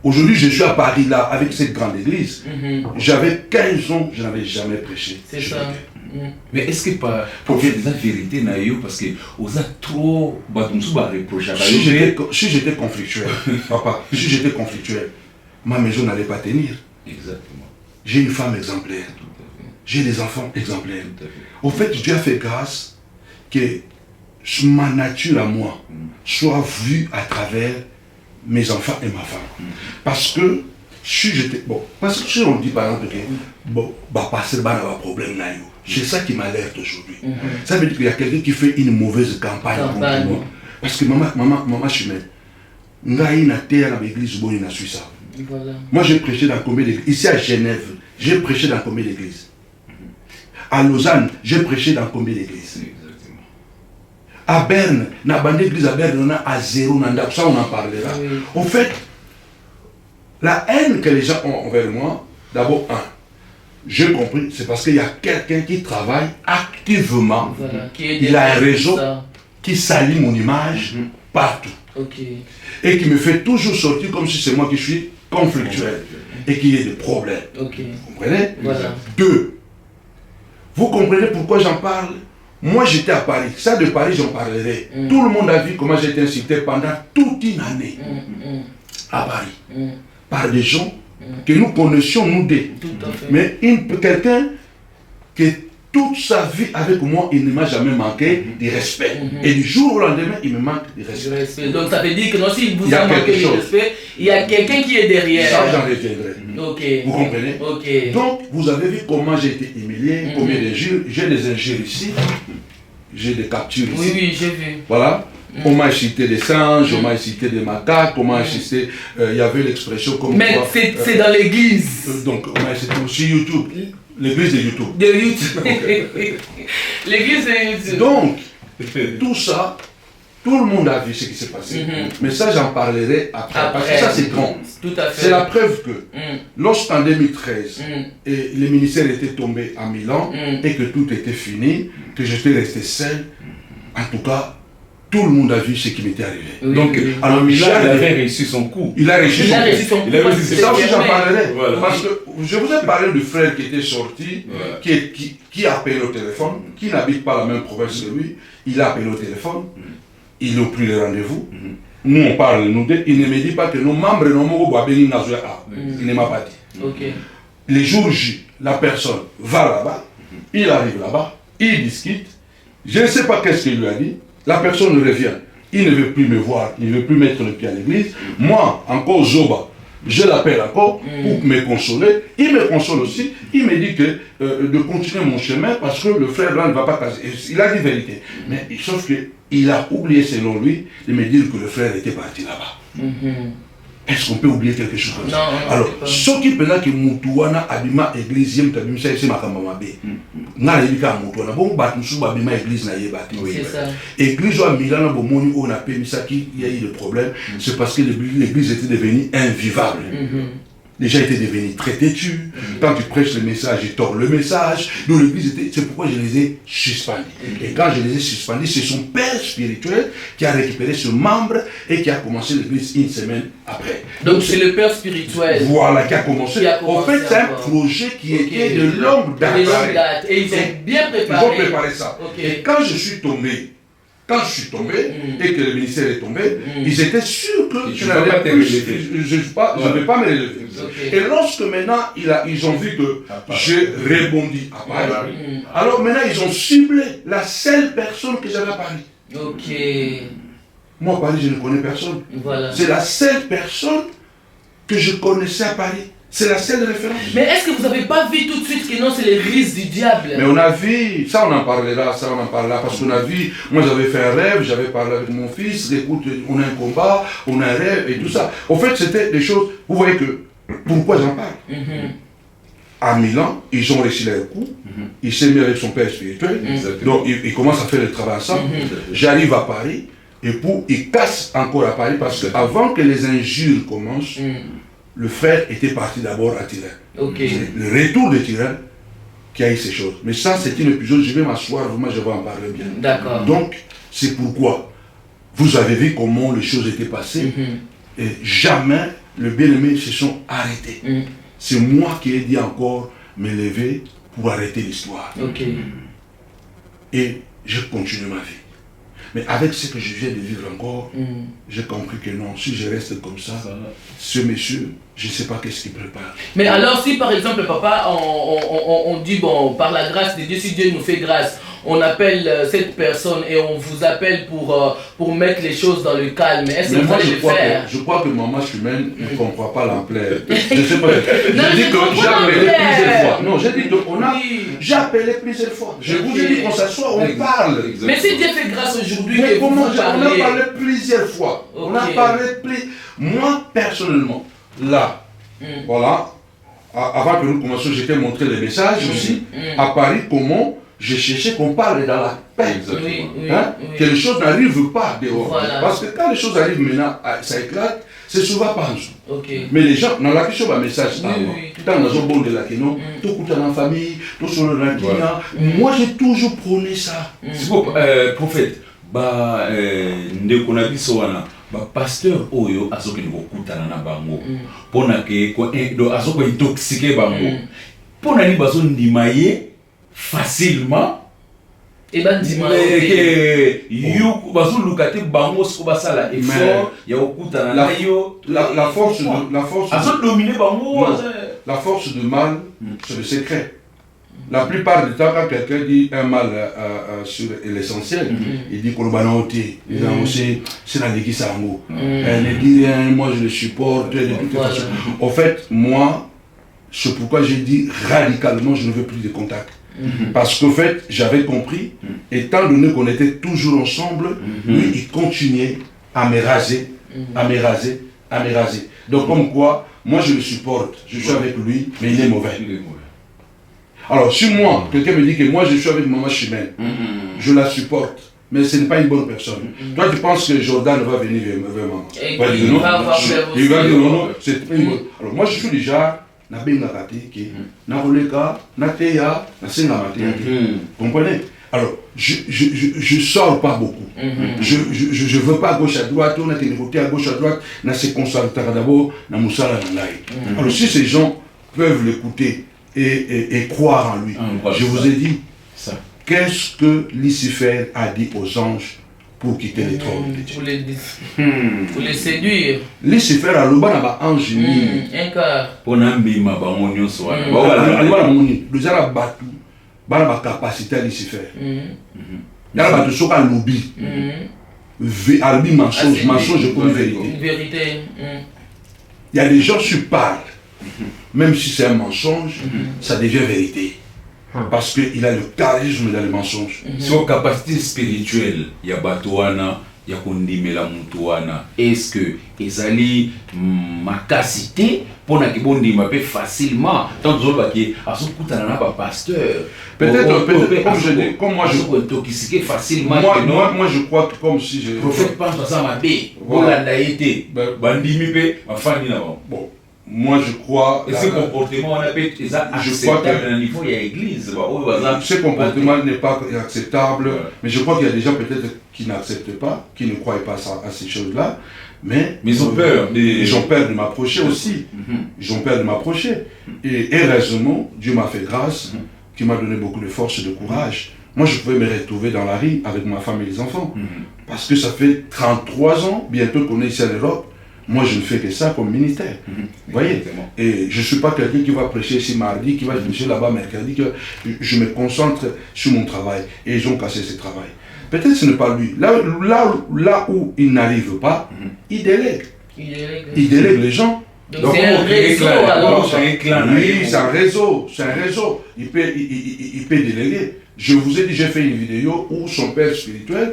Aujourd'hui, je suis à Paris, là, avec cette grande église. J'avais 15 ans, je n'avais jamais prêché. C'est ça. Mais est-ce que pas pour faire des vérités naïo parce que vous êtes trop reproché. Si j'étais conflictuel, papa, si j'étais conflictuel, ma maison n'allait pas tenir. Exactement. J'ai une femme exemplaire. J'ai des enfants exemplaires. Au fait, Dieu a fait grâce que ma nature à moi soit vue à travers mes enfants et ma femme. Parce que si j'étais... Bon, parce que si on dit par exemple que bon, bah passer le problème naïo. C'est ça qui m'alerte aujourd'hui. Ça veut dire qu'il y a quelqu'un qui fait une mauvaise campagne contre moi. Parce que maman chimène. Ngaï na terre dans l'église bonne na Suisse. Moi j'ai prêché dans combien d'églises? Ici à Genève, j'ai prêché dans combien d'églises? À Lausanne, j'ai prêché dans combien d'églises? À Berne, na bande église à Berne, on a à zéro, ça on en parlera. En fait, la haine que les gens ont envers moi, d'abord, j'ai compris, c'est parce qu'il y a quelqu'un qui travaille activement. Il a un réseau qui salit mon image partout. Et qui me fait toujours sortir comme si c'est moi qui suis conflictuel et qu'il y ait des problèmes. Vous comprenez? Deux, vous comprenez pourquoi j'en parle? Moi j'étais à Paris, ça de Paris j'en parlerai. Tout le monde a vu comment j'ai été incité pendant toute une année à Paris par des gens que nous connaissions nous deux. Mais quelqu'un qui toute sa vie avec moi, il ne m'a jamais manqué de respect. Et du jour au lendemain, il me manque de respect. Donc ça veut dire que non, s'il vous a manqué de respect, il y a quelqu'un qui est derrière. Ça, j'en reviendrai. Vous comprenez? Donc, vous avez vu comment j'ai été humilié, combien d'injures. J'ai des injures ici, j'ai des captures ici. Oui, j'ai vu. Voilà. On m'a incité des singes, on m'a incité des macaques, on m'a incité... Il y avait l'expression comme... Mais c'est dans l'église. Donc, on m'a incité aussi YouTube. L'église de YouTube. De YouTube. L'église de YouTube. Donc, tout ça, tout le monde a vu ce qui s'est passé. Mais ça, j'en parlerai après. Parce que ça, c'est grand. Tout à fait. C'est la preuve que, lorsqu'en 2013, et les ministères étaient tombés à Milan, et que tout était fini, que j'étais resté seul, en tout cas, tout le monde a vu ce qui m'était arrivé. Donc, alors Milan, il avait réussi son coup. Il a réussi son coup. C'est ça aussi, j'en parlerai. Voilà. Parce que je vous ai parlé du frère qui était sorti, qui a appelé au téléphone, qui n'habite pas la même province que lui. Il a appelé au téléphone, il a pris le rendez-vous. Nous, on parle, nous deux. Il ne me dit pas que nos membres il ne m'a pas dit. Les jours J, la personne va là-bas, il arrive là-bas, il discute. Je ne sais pas qu'est-ce qu'il lui a dit. La personne revient, il ne veut plus me voir, il ne veut plus mettre le pied à l'église. Moi, encore Zoba, je l'appelle encore pour me consoler. Il me console aussi. Il me dit que de continuer mon chemin parce que le frère là ne va pas casser. Il a dit vérité. Mais sauf qu'il a oublié, selon lui, de me dire que le frère était parti là-bas. Est-ce qu'on peut oublier quelque chose comme ça? Alors, ce qui peut être que Moutouana abima église, c'est ma camarade. N'a pas Moutouana. Bon, Batoussou abima église n'a pas. C'est ça. Église à Milan, on a permis ça qu'il y a eu des problèmes. C'est parce que l'église était devenue invivable. Déjà était devenu très têtu. Quand tu prêches le message, il tord le message. Donc l'église était. C'est pourquoi je les ai suspendus. Et quand je les ai suspendus, c'est son père spirituel qui a récupéré ce membre et qui a commencé l'église une semaine après. Donc c'est le père spirituel. Voilà, qui a commencé. En fait, c'est un projet qui était de longue date. Et ils ont bien préparé. Ils ont préparé ça. Et quand je suis tombé, et que le ministère est tombé, ils étaient sûrs que je n'allais pas je ne vais pas me relever. Et lorsque maintenant ils ont vu que j'ai rebondi à Paris, alors maintenant ils ont ciblé la seule personne que j'avais à Paris. Moi à Paris je ne connais personne. C'est la seule personne que je connaissais à Paris. C'est la seule référence. Mais est-ce que vous n'avez pas vu tout de suite que non, c'est l'église du diable? Mais on a vu, ça on en parlera, parce qu'on a vu, moi j'avais fait un rêve, j'avais parlé avec mon fils, écoute, on a un combat, on a un rêve et tout ça. En fait, c'était des choses, vous voyez que, pourquoi j'en parle? à Milan, ils ont réussi leur coup. Il s'est mis avec son père spirituel. Donc, ils commencent à faire le travail ensemble. J'arrive à Paris. Et il casse encore à Paris parce qu'avant que les injures commencent, le frère était parti d'abord à Turin. C'est le retour de Turin qui a eu ces choses. Mais ça, c'est un épisode, je vais m'asseoir, vraiment, je vais en parler bien. D'accord. Donc, c'est pourquoi vous avez vu comment les choses étaient passées. Et jamais le bien-aimé se sont arrêtés. C'est moi qui ai dit encore me lever pour arrêter l'histoire. Et je continue ma vie. Mais avec ce que je viens de vivre encore, j'ai compris que non, si je reste comme ça, ce monsieur, je ne sais pas qu'est-ce qu'il prépare. Mais alors si par exemple, papa, on dit, bon, par la grâce de Dieu, si Dieu nous fait grâce, on appelle cette personne et on vous appelle pour mettre les choses dans le calme, est-ce que vous allez le faire? Je crois que maman Chimène ne comprend pas l'ampleur. Je ne sais pas. Je dis que j'ai appelé plusieurs fois. Non, j'ai dit j'ai appelé plusieurs fois. Je vous ai dit qu'on s'assoit, on parle. Mais si Dieu fait grâce aujourd'hui, mais comment on a parlez? parlé plusieurs fois. On a parlé moi, personnellement, là, voilà, avant que nous commencions, je t'ai montré les messages aussi. À Paris, comment je cherchais qu'on parle dans la paix. Que les choses n'arrivent pas dehors. Voilà. Parce que quand les choses arrivent maintenant, ça éclate, c'est souvent pas en dessous. Mais les gens, dans la question, un message, dans la zone bonne de la Kénon, tout coûte dans la famille, tout sur le Rakina. Moi, j'ai toujours prôné ça. C'est bon, prophète, ndeko bisoana. Pasteur oyo azoki ngokutana na bango pona ke do azoko intoxiquer bango pona ni bazo ndima ye facilement et ben ndima ke yu bazo lukate bango siko basala effort ya okutana na yo la force azo dominer bango la force du mal c'est le secret. La plupart du temps, quand quelqu'un dit un mal sur l'essentiel, il dit qu'on va noter, c'est la Sango. Elle ne dit rien, moi je le supporte. En fait, moi, c'est pourquoi j'ai dit radicalement, je ne veux plus de contact. Parce qu'en fait, j'avais compris, étant donné qu'on était toujours ensemble, lui, il continuait à me raser, à me raser, à me raser. Donc, comme quoi, moi je le supporte, je suis avec lui, mais il est mauvais. Alors, si moi, quelqu'un me dit que moi je suis avec maman Chimène, je la supporte, mais ce n'est pas une bonne personne. Toi, tu penses que Jordan va venir vers maman? Il va dire non, c'est pas une bonne. Alors, moi je suis déjà, comprenez? Alors, je sors pas beaucoup. Je veux pas à gauche à droite, on a des côtés à gauche à droite, on se concentre d'abord dans Moussala Nangaï. Alors, si ces gens peuvent l'écouter, et croire en lui. Je vous ai dit, qu'est-ce que Lucifer a dit aux anges pour quitter les trônes de Dieu? Pour les séduire. Lucifer a le bon ange. Un cœur. Pour n'ambima bangonio soa. Nous allons battre. Bana capacité à Lucifer. Dans la battu sur un lobby. Albi mensonge, mensonge pour une vérité. Vérité. Il y a des gens qui parlent. Même si c'est un mensonge, ça devient vérité. Parce qu'il a le charisme dans le mensonge. Sur capacité spirituelle, il y a Batouana, il y a Kondimela Moutouana. Est-ce que Ezali ma capacité pour que Bondima peut facilement, tant que je à ce coup, tu pas pasteur. Peut-être, comme je dis, comme moi je intoxiqué facilement. Moi je crois que comme si je. Prophète pense à ça, ma bé. Voilà, été. Bandimi, ma famille là-bas. Bon. Moi je crois. Et ce comportement, on appelle ça acceptable à un niveau, il y a l'église. Ce comportement n'est pas acceptable, mais je crois qu'il y a des gens peut-être qui n'acceptent pas, qui ne croient pas à ces choses-là, mais ils ont peur. Ils ont peur de m'approcher aussi. Ils ont peur de m'approcher. Et heureusement, Dieu m'a fait grâce, qui m'a donné beaucoup de force et de courage. Moi, je pouvais me retrouver dans la rue avec ma femme et les enfants. Parce que ça fait 33 ans, bientôt qu'on est ici à l'Europe. Moi, je ne fais que ça comme militaire. Vous voyez? Et je ne suis pas quelqu'un qui va prêcher ici mardi, qui va prêcher là-bas mercredi. Je me concentre sur mon travail. Et ils ont cassé ce travail. Peut-être que ce n'est pas lui. Là où il n'arrive pas, il délègue. Il délègue les gens. Donc c'est un réseau alors. Oui, c'est un réseau. C'est un réseau. Il peut déléguer. Je vous ai dit, j'ai fait une vidéo où son père spirituel,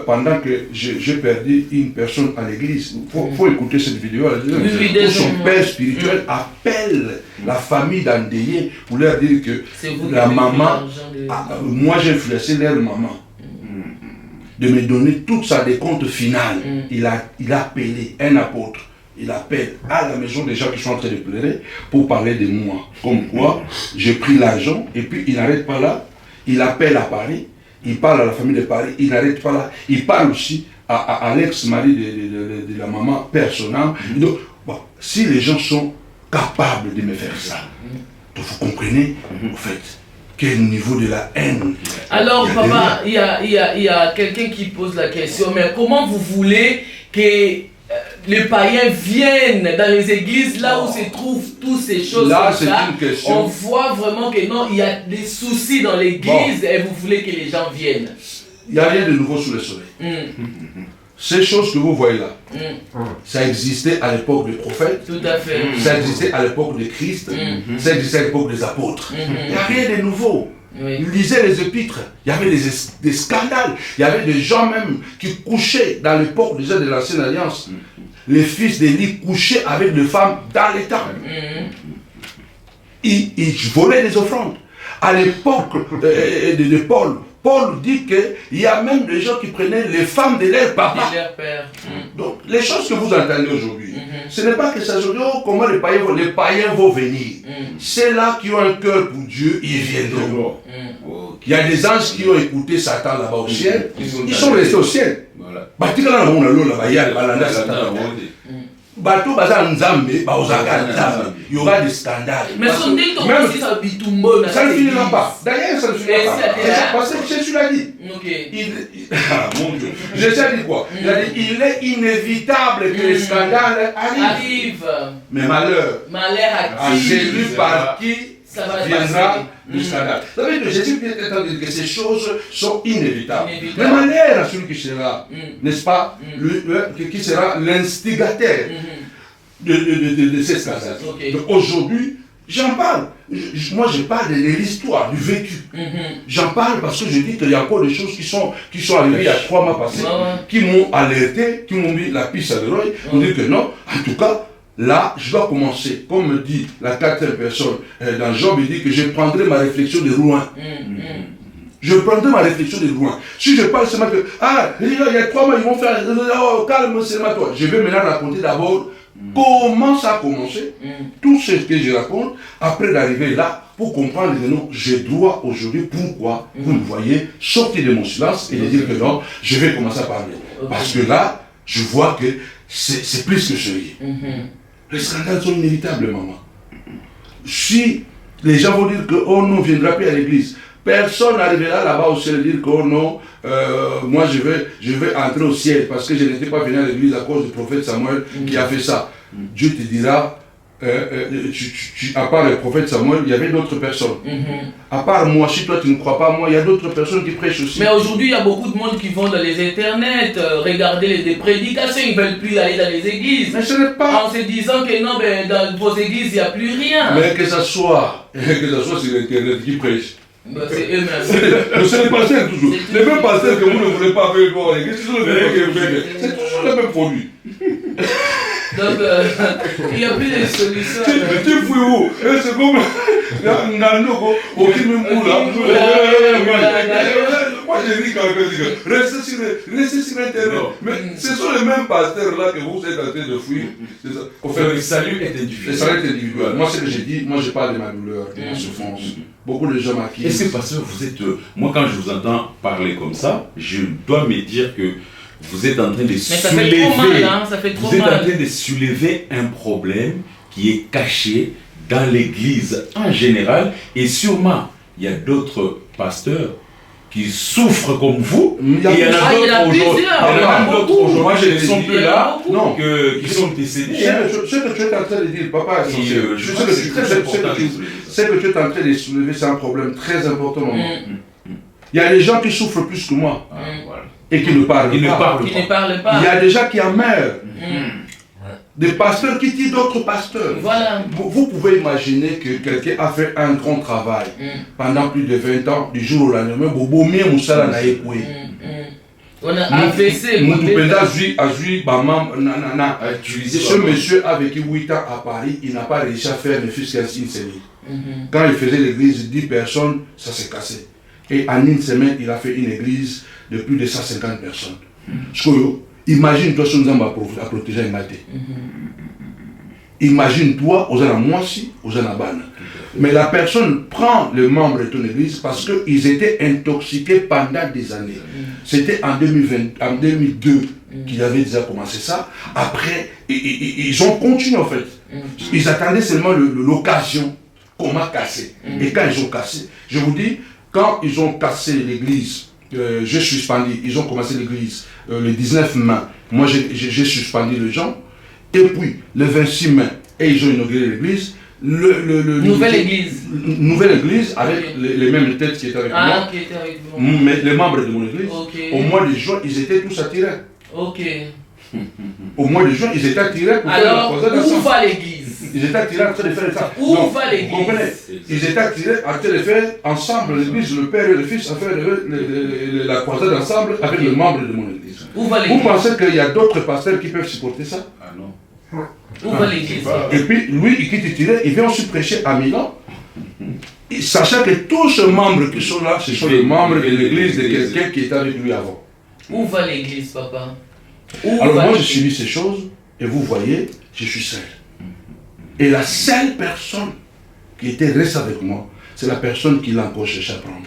pendant que j'ai perdu une personne à l'église, il faut écouter cette vidéo, où son père spirituel appelle la famille d'endeuillés pour leur dire que la maman, moi j'ai influencé leur maman, de me donner toute sa décompte finale. Il a appelé un apôtre. Il appelle à la maison des gens qui sont en train de pleurer pour parler de moi. Comme quoi, j'ai pris l'argent et puis il n'arrête pas là. Il appelle à Paris, il parle à la famille de Paris, il n'arrête pas là. Il parle aussi à l'ex-mari de la maman personnelle. Donc, bon, si les gens sont capables de me faire ça, donc vous comprenez, en fait, quel niveau de la haine. Alors, papa, il y a quelqu'un qui pose la question, mais comment vous voulez que les païens viennent dans les églises là où se trouvent toutes ces choses là, comme ça? Une question. On voit vraiment que non, il y a des soucis dans l'église et vous voulez que les gens viennent. Il n'y a rien de nouveau sous le soleil. Ces choses que vous voyez là, ça existait à l'époque des prophètes. Tout à fait. Ça existait à l'époque de Christ. Ça existait à l'époque des apôtres. Il n'y a rien de nouveau. Oui. Ils lisaient les épîtres, il y avait des scandales, il y avait des gens même qui couchaient dans l'époque déjà de l'Ancienne Alliance. Les fils d'Élie couchaient avec des femmes dans les temples. Ils volaient des offrandes. À l'époque de Paul, Paul dit qu'il y a même des gens qui prenaient les femmes de leur papa. De leur père. Donc, les choses que vous entendez aujourd'hui, ce n'est pas que ça se dit, oh, comment les païens vont venir. C'est là qui ont un cœur pour Dieu, ils viendront. Il y a des anges qui ont écouté Satan là-bas au ciel, ils sont restés au ciel. Bateau baza nzambe, baozaka nzambe. Il y aura des scandales. Mais son dit aussi ça bitumbo. Ça ne finira pas. D'ailleurs, ça ne finira pas. Parce que Jésus l'a dit. Mon Dieu. Jésus a dit quoi? Il a dit, il est inévitable que les scandales arrivent. Mais malheur à celui par qui viendra le scandale. Vous savez que Jésus est en train de dire que ces choses sont inévitables. Mais malheur à celui qui sera, n'est-ce pas, qui sera l'instigateur de ces scandales. Donc aujourd'hui, j'en parle. Moi, je parle de l'histoire, du vécu. J'en parle parce que je dis qu'il y a encore des choses qui sont arrivées il y a 3 mois passés, qui m'ont alerté, qui m'ont mis la piste à l'oreille, pour dire que non, en tout cas, là, je dois commencer, comme me dit la 4e personne dans Job, il dit que je prendrai ma réflexion de loin. Je prendrai ma réflexion de loin. Si je parle seulement que, il y a 3 mois, ils vont faire, oh, calme, c'est toi. Je vais maintenant raconter d'abord comment ça a commencé, tout ce que je raconte, après d'arriver là, pour comprendre que non, je dois aujourd'hui, pourquoi, vous me voyez, sortir de mon silence et de dire que non, je vais commencer à parler. Parce que là, je vois que c'est plus que sérieux. Les scandales sont inévitables, maman. Si les gens vont dire que oh non, on ne viendra plus à l'église, personne n'arrivera là-bas au ciel et dire que oh non, moi je vais entrer au ciel parce que je n'étais pas venu à l'église à cause du prophète Samuel qui a fait ça. Dieu te dira, à part le prophète Samuel, il y avait d'autres personnes. À part moi, si toi tu ne crois pas moi, il y a d'autres personnes qui prêchent aussi. Mais aujourd'hui, il y a beaucoup de monde qui vont dans les internets, regarder des prédications, ils ne veulent plus aller dans les églises. Mais ce n'est pas... En se disant que non, ben, dans vos églises, il n'y a plus rien. Mais que ça soit sur l'internet qui prêche. Ben, c'est eux-mêmes. C'est les pasteurs toujours. Les mêmes pasteurs que vous ne voulez pas faire voir l'église, c'est toujours le même produit. Donc, il n'y a plus de solution. Tu fouilles où? C'est comme... Moi je dis quand même, restez sur Internet. Mais ce sont les mêmes pasteurs là que vous êtes en train de fuir. Le salut est individuel. Le salut est individuel. Moi, ce que j'ai dit, moi je parle de ma douleur, de ma souffrance. Beaucoup de gens m'acquittent. Est-ce que, pasteur, vous êtes... moi, quand je vous entends parler comme ça, je dois me dire que vous êtes en train de soulever... Vous êtes en train de soulever un problème qui est caché dans l'église en général, et sûrement, il y a d'autres pasteurs qui souffrent comme vous, et il y en a d'autres aujourd'hui, moi je ne sont plus là, qui sont décédés. Ce que tu es en train de dire, papa, ce que tu es en train de soulever, c'est un problème très important. Il y a des gens qui souffrent plus que moi, et qui ne parlent pas. Qui ne parlent pas. Il y a des gens qui en meurent. Des pasteurs qui tirent d'autres pasteurs. Voilà. Vous pouvez imaginer que quelqu'un a fait un grand travail pendant plus de 20 ans, du jour au lendemain, on a AVC. Ce monsieur a vécu 8 ans à Paris, il n'a pas réussi à faire ne fût qu'une série. Quand il faisait l'église, 10 personnes, ça s'est cassé. Et en une semaine, il a fait une église de plus de 150 personnes. Imagine-toi si nous avons à protéger un maté. Imagine-toi, aux Moissi, aux Anabana. Mais la personne prend les membres de ton église parce qu'ils étaient intoxiqués pendant des années. C'était en 2002 qu'ils avaient déjà commencé ça. Après, ils ont continué en fait. Ils attendaient seulement l'occasion qu'on m'a cassé. Et quand ils ont cassé, je vous dis, quand ils ont cassé l'église, j'ai suspendu, ils ont commencé l'église le 19 mai. Moi, j'ai suspendu les gens. Et puis, le 26 mai, et ils ont inauguré l'église. Nouvelle église avec les mêmes têtes qui étaient avec moi. Qui étaient avec vous. Mais les membres de mon église. Au mois de juin, ils étaient tous attirés. Au mois de juin, ils étaient attirés pour faire la croisade ensemble. Où va l'église? Ils étaient attirés en train de faire ça. Où va l'église? Vous comprenez? Ils étaient attirés en train de faire ensemble l'église, le père et le fils, à faire la croisade ensemble avec les membres de mon église. Où va l'église? Vous pensez qu'il y a d'autres pasteurs qui peuvent supporter ça? Ah non. Où va l'église? Et puis, lui, il quitte Tiré, il vient aussi prêcher à Milan. Sachant que tous ces membres qui sont là, ce sont les membres de l'église de quelqu'un qui était avec lui avant. Où va l'église, papa? Alors moi, je subis ces choses, et vous voyez, je suis seul. Et la seule personne qui était restée avec moi, c'est la personne qui l'a encore cherché à prendre.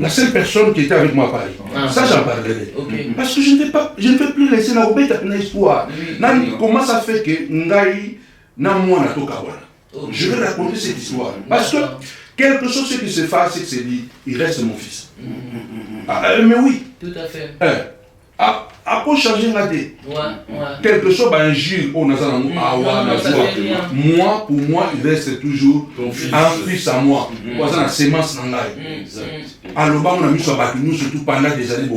La seule personne qui était avec moi à Paris. Ça, j'en parlerai. Parce que je ne vais plus laisser la obéta pour l'espoir. Comment ça fait que Ngaï n'a moins na Tokawana? Je vais raconter cette histoire. Parce que quelque chose qui se passe, c'est que c'est dit, il reste mon fils. Mais oui. Tout à fait. Après changer la tête. Quelque chose, un Gilles, moi, pour moi, il reste toujours un fils à moi. Moi, c'est la sémence nangai. Alors, on a mis sur nous surtout pendant des années.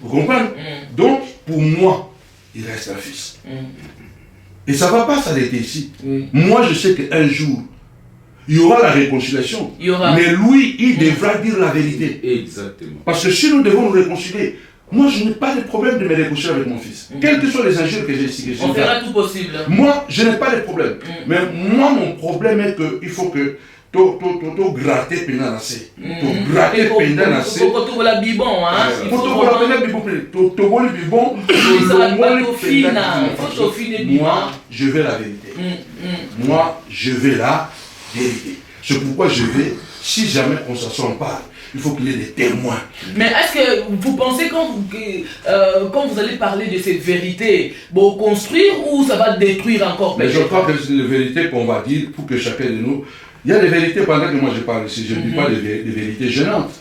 Vous comprenez? Donc, pour moi, il reste un fils. Et ça ne va pas s'arrêter ici. Moi, je sais qu'un jour, il y aura la réconciliation. Mais lui, il devra dire la vérité. Exactement. Parce que si nous devons nous réconcilier, moi, je n'ai pas de problème de me réconcilier avec mon fils. Quels que soient les injures que j'ai ici. On fera tout possible. Moi, je n'ai pas de problème. Mais moi, mon problème est qu'il faut que tu gratter pendant assez. Tu gratter pendant assez. Pour que tu la bibon, hein. Pour que tu la bibon, moi, je veux la vérité. Moi, je veux la vérité. C'est pourquoi je vais, si jamais on s'en parle, il faut qu'il y ait des témoins. Mais est-ce que vous pensez quand vous allez parler de cette vérité, bon, construire ou ça va détruire encore? Mais je crois que c'est la vérité qu'on va dire pour que chacun de nous... Il y a des vérités pendant que moi je parle ici, je ne dis pas des vérités gênantes.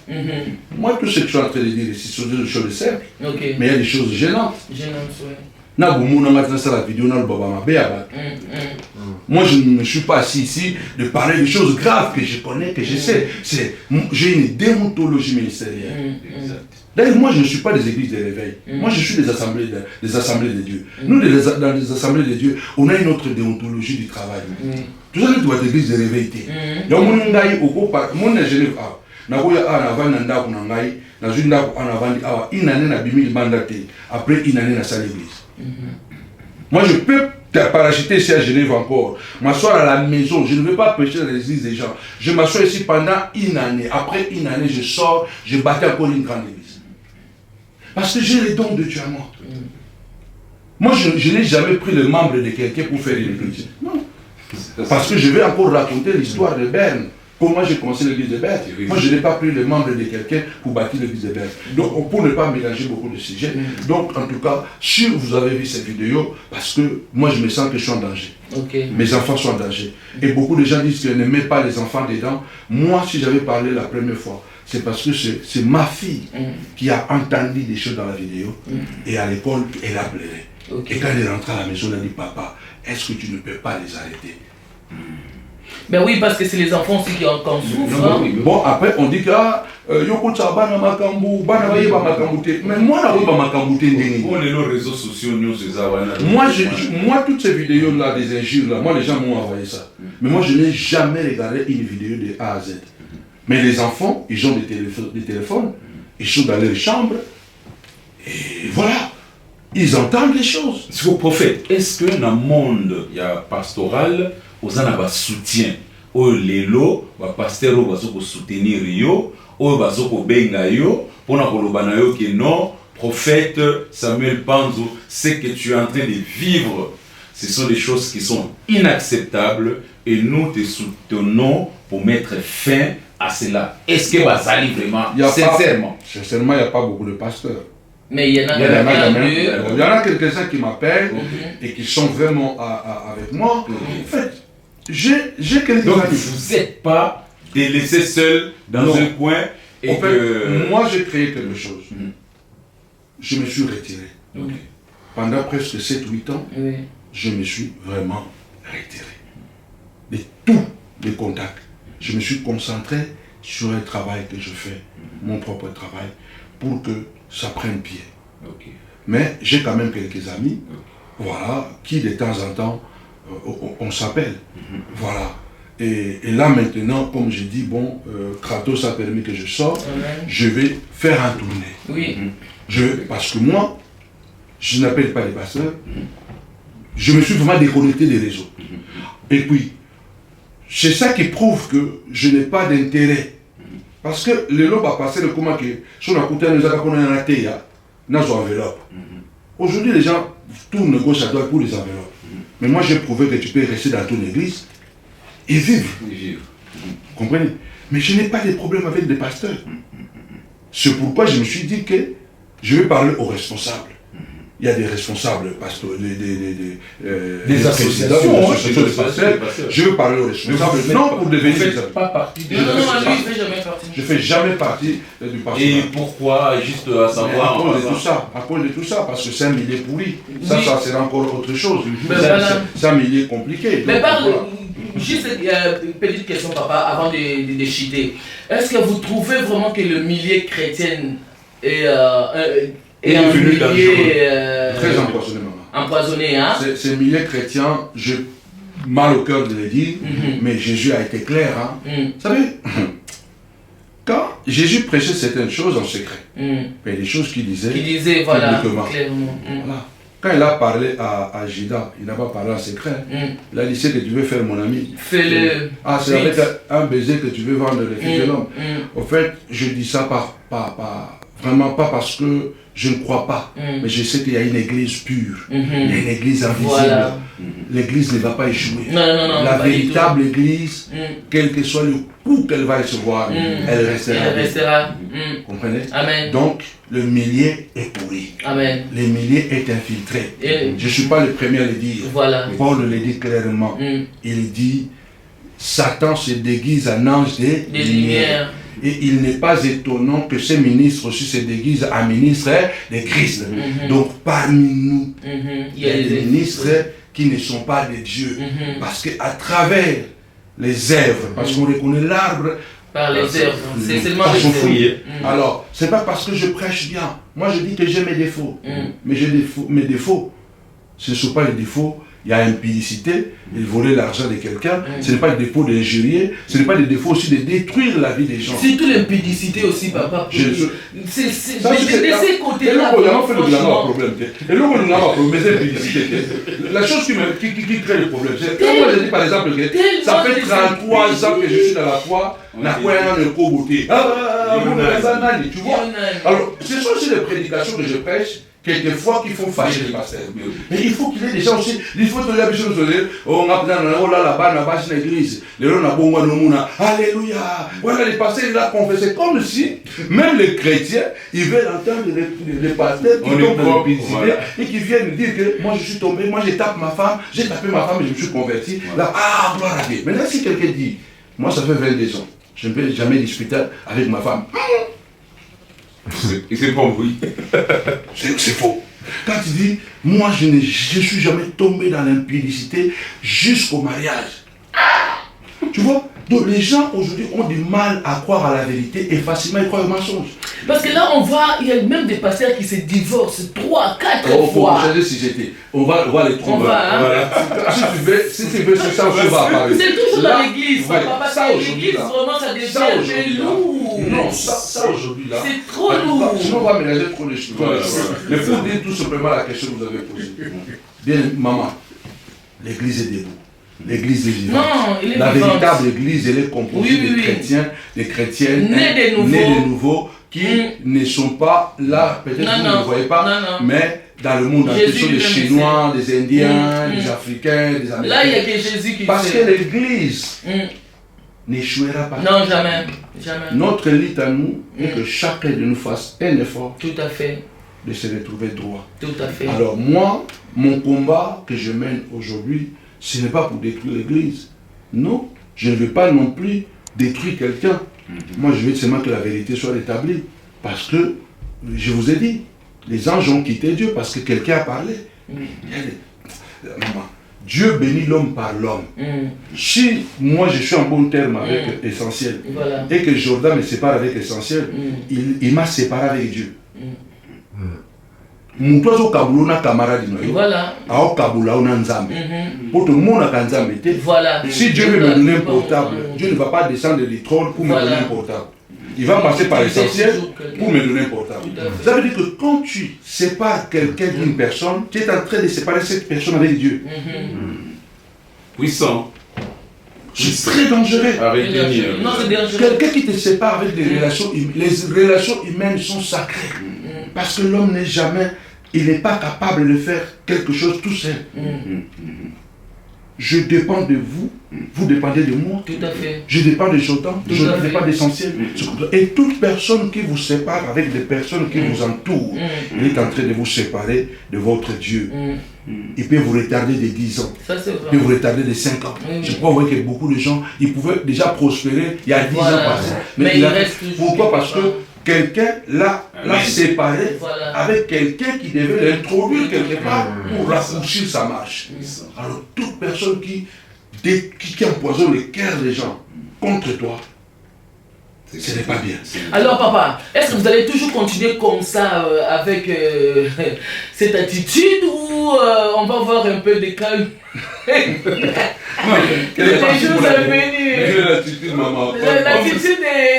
Moi, tout ce que je suis en train de dire ici, ce sont des choses simples. Mais il y a des choses gênantes. Moi, je ne me suis pas assis ici de parler de choses graves que je connais, que je sais. J'ai une déontologie ministérielle. D'ailleurs, moi, je ne suis pas des églises de réveil. Moi, je suis des assemblées de Dieu. Nous, dans les assemblées de Dieu, on a une autre déontologie du travail. Tout ça, tu dois être église de réveil. Il y a mon ngaï au copa, mon Genève. Nagoya a avant nanda kuna ngai, na zunda ko ana vandi awa inane na bimi bandate. Après inane na salle l'église. Moi, je peux te parachuter ici à Genève encore, m'asseoir à la maison, je ne veux pas prêcher dans l'église des gens. Je m'assois ici pendant une année. Après une année, je sors, je bâtis encore une grande église. Parce que j'ai les dons de Dieu à moi. Moi, je n'ai jamais pris le membre de quelqu'un pour faire une église. Non. Parce que je vais encore raconter l'histoire de Berne. Comment j'ai commencé l'église de Berne. Moi, je n'ai pas pris le membre de quelqu'un pour bâtir l'église de Berne. Donc, pour ne pas mélanger beaucoup de sujets. Donc, en tout cas, si vous avez vu cette vidéo, parce que moi, je me sens que je suis en danger. Mes enfants sont en danger. Et beaucoup de gens disent qu'ils n'aimaient pas les enfants dedans. Moi, si j'avais parlé la première fois, c'est parce que c'est ma fille qui a entendu des choses dans la vidéo. Et à l'école, elle a pleuré. Et quand elle est rentrée à la maison, elle a dit, papa, est-ce que tu ne peux pas les arrêter? Ben oui, parce que c'est les enfants aussi qui en souffrent. Hein. Bon, après, on dit que Yoko Tchabana Makambu, Bana Yeba Makambute. Mais moi, je n'ai pas Makambute. Pour les réseaux sociaux, moi, toutes ces vidéos-là, des injures, moi, les gens m'ont envoyé ça. Mais moi, je n'ai jamais regardé une vidéo de A à Z. Mais les enfants, ils ont des téléphones, ils sont dans leur chambre, et voilà, ils entendent les choses. C'est vos prophètes. Est-ce que dans le monde pastoral, vous avez un soutien? Au lelo, le pasteur va soutenir yo, ou va benga yo, pour nous que non, prophète Samuel Panzo, ce que tu es en train de vivre, ce sont des choses qui sont inacceptables et nous te soutenons pour mettre fin à cela. Est-ce que ça arrive vraiment? Sincèrement. Sincèrement, il n'y a pas beaucoup de pasteurs. Mais il y en a il y en a quelques-uns qui m'appellent et qui sont vraiment avec moi. En fait, j'ai quelques Donc, amis. vous n'êtes pas délaissé seul dans un coin. Et en fait, moi, j'ai créé quelque chose. Je me suis retiré. Pendant presque 7-8 ans, je me suis vraiment retiré. De tous les contacts. Je me suis concentré sur le travail que je fais, mon propre travail, pour que ça prenne pied. Mais j'ai quand même quelques amis, voilà, qui de temps en temps, on s'appelle. Voilà. Et là maintenant, comme je dis, bon, Kratos a permis que je sorte, je vais faire un tournée. Parce que moi, je n'appelle pas les pasteurs, je me suis vraiment déconnecté des réseaux. Et puis, c'est ça qui prouve que je n'ai pas d'intérêt. Parce que le lobe a passé le comment que si on a coûté un raté, dans une enveloppe. Aujourd'hui, les gens tournent gauche à droite pour les enveloppes. Mais moi, j'ai prouvé que tu peux rester dans ton église et vivre. Vous comprenez? Mais je n'ai pas de problème avec des pasteurs. C'est pourquoi je me suis dit que je vais parler aux responsables. Il y a des responsables, des associations, de pasteurs. Je veux parler aux responsables, non pour devenir des amis. Pas partie de je ne fais jamais partie du pasteur. Et pourquoi? Juste à savoir. À cause de tout ça, parce que c'est un milieu pourri. Ça c'est encore autre chose. C'est un milieu compliqué. Mais parle, juste une petite question, papa, avant de chuter. Est-ce que vous trouvez vraiment que le milieu chrétien est un milieu très empoisonné, maman. Empoisonné, hein? C'est milieu chrétien, j'ai mal au cœur de le dire, mais Jésus a été clair, hein. Vous savez, quand Jésus prêchait certaines choses en secret, il y a des choses qu'il disait, voilà, clairement. Voilà. Quand il a parlé à Judas, il n'a pas parlé en secret. Il a dit, c'est que tu veux faire mon ami. Fais-le. Ah, c'est avec un baiser que tu veux vendre le fils de l'homme. Au fait, je dis ça vraiment pas parce que je ne crois pas, mais je sais qu'il y a une église pure, il y a une église invisible. Voilà. L'église ne va pas échouer. Non, la véritable église, quel que soit le coup qu'elle va recevoir, elle restera. Comprenez? Amen. Donc, le milieu est pourri. Amen. Le milieu est infiltré. Je ne suis pas le premier à le dire. Voilà. Paul le dit clairement. Il dit, Satan se déguise en ange des lumières. Et il n'est pas étonnant que ces ministres aussi se déguisent en ministres de Christ. Donc parmi nous, il y a des ministres qui ne sont pas de Dieu. Parce qu'à travers les œuvres, parce qu'on reconnaît l'arbre par les œuvres, c'est seulement les fruits. Alors, c'est pas parce que je prêche bien. Moi je dis que j'ai mes défauts. Mais mes défauts, ce ne sont pas les défauts. Il y a impudicité, il volait l'argent de quelqu'un, ce n'est pas le défaut d'injurier, ce n'est pas le défaut aussi de détruire la vie des gens. Surtout l'impudicité aussi, papa. C'est de ces côtés-là. Et là, on fait le problème. Et là, on a un problème, mais l'impudicité. La chose qui crée le problème, c'est quand moi je dis par exemple que ça fait 33 ans que je suis dans la foi, n'a pas un écho beauté. Tu vois? Alors, ce sont aussi les prédications que je prêche. Quelquefois qu'il faut fâcher les pasteurs. Mais il faut qu'il y ait des gens aussi, il faut que les gens on a là-bas, dans l'église, les gens alléluia, voilà les pasteurs, ils l'ont confessé, comme si, même les chrétiens, ils veulent entendre les pasteurs qui tombent dans l'impunité et qui viennent dire que moi je suis tombé, moi j'ai tapé ma femme, j'ai tapé ma femme et je me suis converti. Là, ah, gloire à Dieu. Maintenant, si quelqu'un dit, moi ça fait 22 ans, je ne vais jamais discuter avec ma femme. Et c'est pas oui. C'est faux. Quand tu dis, moi je ne suis jamais tombé dans l'impudicité jusqu'au mariage. Tu Tu vois? Donc les gens aujourd'hui ont du mal à croire à la vérité et facilement ils croient au mensonge. Parce que là, on voit, il y a même des pasteurs qui se divorcent 3, 4 fois. On va changer de sujet. On va les trouver. Voilà. Si tu veux, c'est ça où tu vas parler. C'est toujours là, dans l'église. Ouais, Parce ça que aujourd'hui, l'église, là. vraiment, ça devient lourd. Non, ça aujourd'hui, là. C'est trop lourd. Sinon, on va mélanger trop les choses. Mais pour dire tout simplement la question que vous avez posée. Bien, maman, l'église est debout. L'église est vivante. Non, il est la vivante. véritable église, elle est composée de chrétiens, des chrétiennes nés de nouveau, qui ne sont pas là, peut-être que vous ne voyez pas, mais dans le monde entier, ce sont des Chinois, des Indiens, des Africains, des Américains. Là, il n'y a que Jésus qui Parce fait. que l'église n'échouera pas. Non, jamais. Jamais. Notre élite à nous est que chacun de nous fasse un effort Tout à fait. de se retrouver droit. Tout à fait. Alors moi, mon combat que je mène aujourd'hui, ce n'est pas pour détruire l'église. Non, je ne veux pas non plus détruire quelqu'un. Moi, je veux seulement que la vérité soit établie. Parce que, je vous ai dit, les anges ont quitté Dieu parce que quelqu'un a parlé. Maman, Dieu bénit l'homme par l'homme. Si moi je suis en bon terme avec Essentiel, Voilà. et que Jordan me sépare avec Essentiel, il m'a séparé avec Dieu. Mutozo kabulona camarade noyo. Voilà. Ao kabula ona nzambe. Pour tout le monde a nzambe. Voilà. Si Dieu veut me donner un portable, Dieu ne va pas descendre du trône pour me donner un portable. Il va passer par l'essentiel pour me donner un portable. Ça veut dire que quand tu sépares quelqu'un d'une personne, tu es en train de séparer cette personne avec Dieu. Puissant. C'est très dangereux. Non, c'est dangereux. Quelqu'un qui te sépare avec des relations humaines, les relations humaines sont sacrées. Parce que l'homme n'est jamais, il n'est pas capable de faire quelque chose tout seul. Je dépends de vous, vous dépendez de moi. Tout à fait. Je dépends de Jordan, je ne dépends fait. d'Essentiel. Et toute personne qui vous sépare avec des personnes qui vous entourent, il est en train de vous séparer de votre Dieu. Il peut vous retarder de 10 ans. Ça, c'est vrai. Il peut vous retarder de 5 ans. Je crois que beaucoup de gens, ils pouvaient déjà prospérer il y a 10 ans passés. Mais il reste toujours. Pourquoi? Parce que quelqu'un l'a séparé avec quelqu'un qui devait l'introduire quelque part pour raccourcir sa marche. Alors toute personne qui empoisonne le cœur des gens contre toi, ce n'est pas bien. Alors papa, est-ce que vous allez toujours continuer comme ça avec cette attitude ou on va voir un peu de calme? Quelle est Les jours à venir. l'attitude, maman? L'attitude est...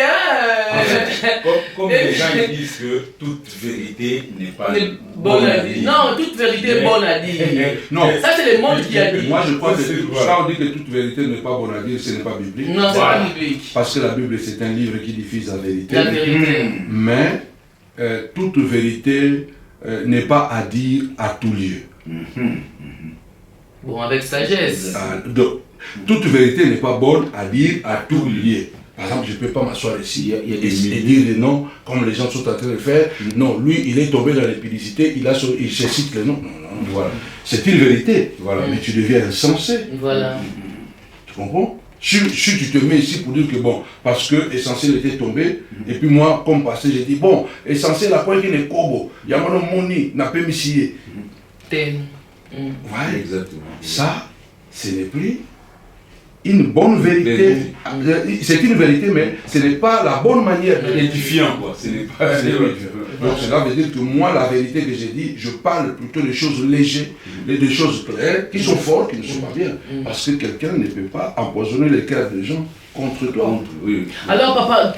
Comme les gens disent que toute vérité n'est pas bonne à dire. Non, toute vérité est bonne à dire. Non. Ça, c'est le monde qui a dit. Moi, je crois que quand on dit que toute vérité n'est pas bonne à dire, ce n'est pas biblique. Non, c'est pas biblique. Parce que la Bible, c'est un livre qui diffuse la vérité. La vérité. Mais toute vérité n'est pas à dire à tout lieu. Bon, avec sagesse. Donc, toute vérité n'est pas bonne à dire à tout lieu. Par exemple, je ne peux pas m'asseoir ici et dire les noms comme les gens sont en train de faire. Non, lui, il est tombé dans l'épidicité, il se cite les noms. Non, voilà. C'est une vérité, voilà. Mais tu deviens insensé. Voilà. Tu comprends? Si tu te mets ici pour dire que bon, parce que Essentiel était tombé, et puis moi, comme passé, j'ai dit bon, Essentiel a quoi qu'il est kobo, yamano moni, n'a pas mis. Ouais, exactement. Ça, ce n'est plus une bonne vérité. C'est une vérité, mais ce n'est pas la bonne manière. Édifiant, quoi. Ce n'est pas. Donc cela veut dire que moi, la vérité que j'ai dit, je parle plutôt des choses légères, des choses claires, qui sont fortes, qui ne sont pas bien. Parce que quelqu'un ne peut pas empoisonner les cœurs des gens contre toi. Oui. Alors papa,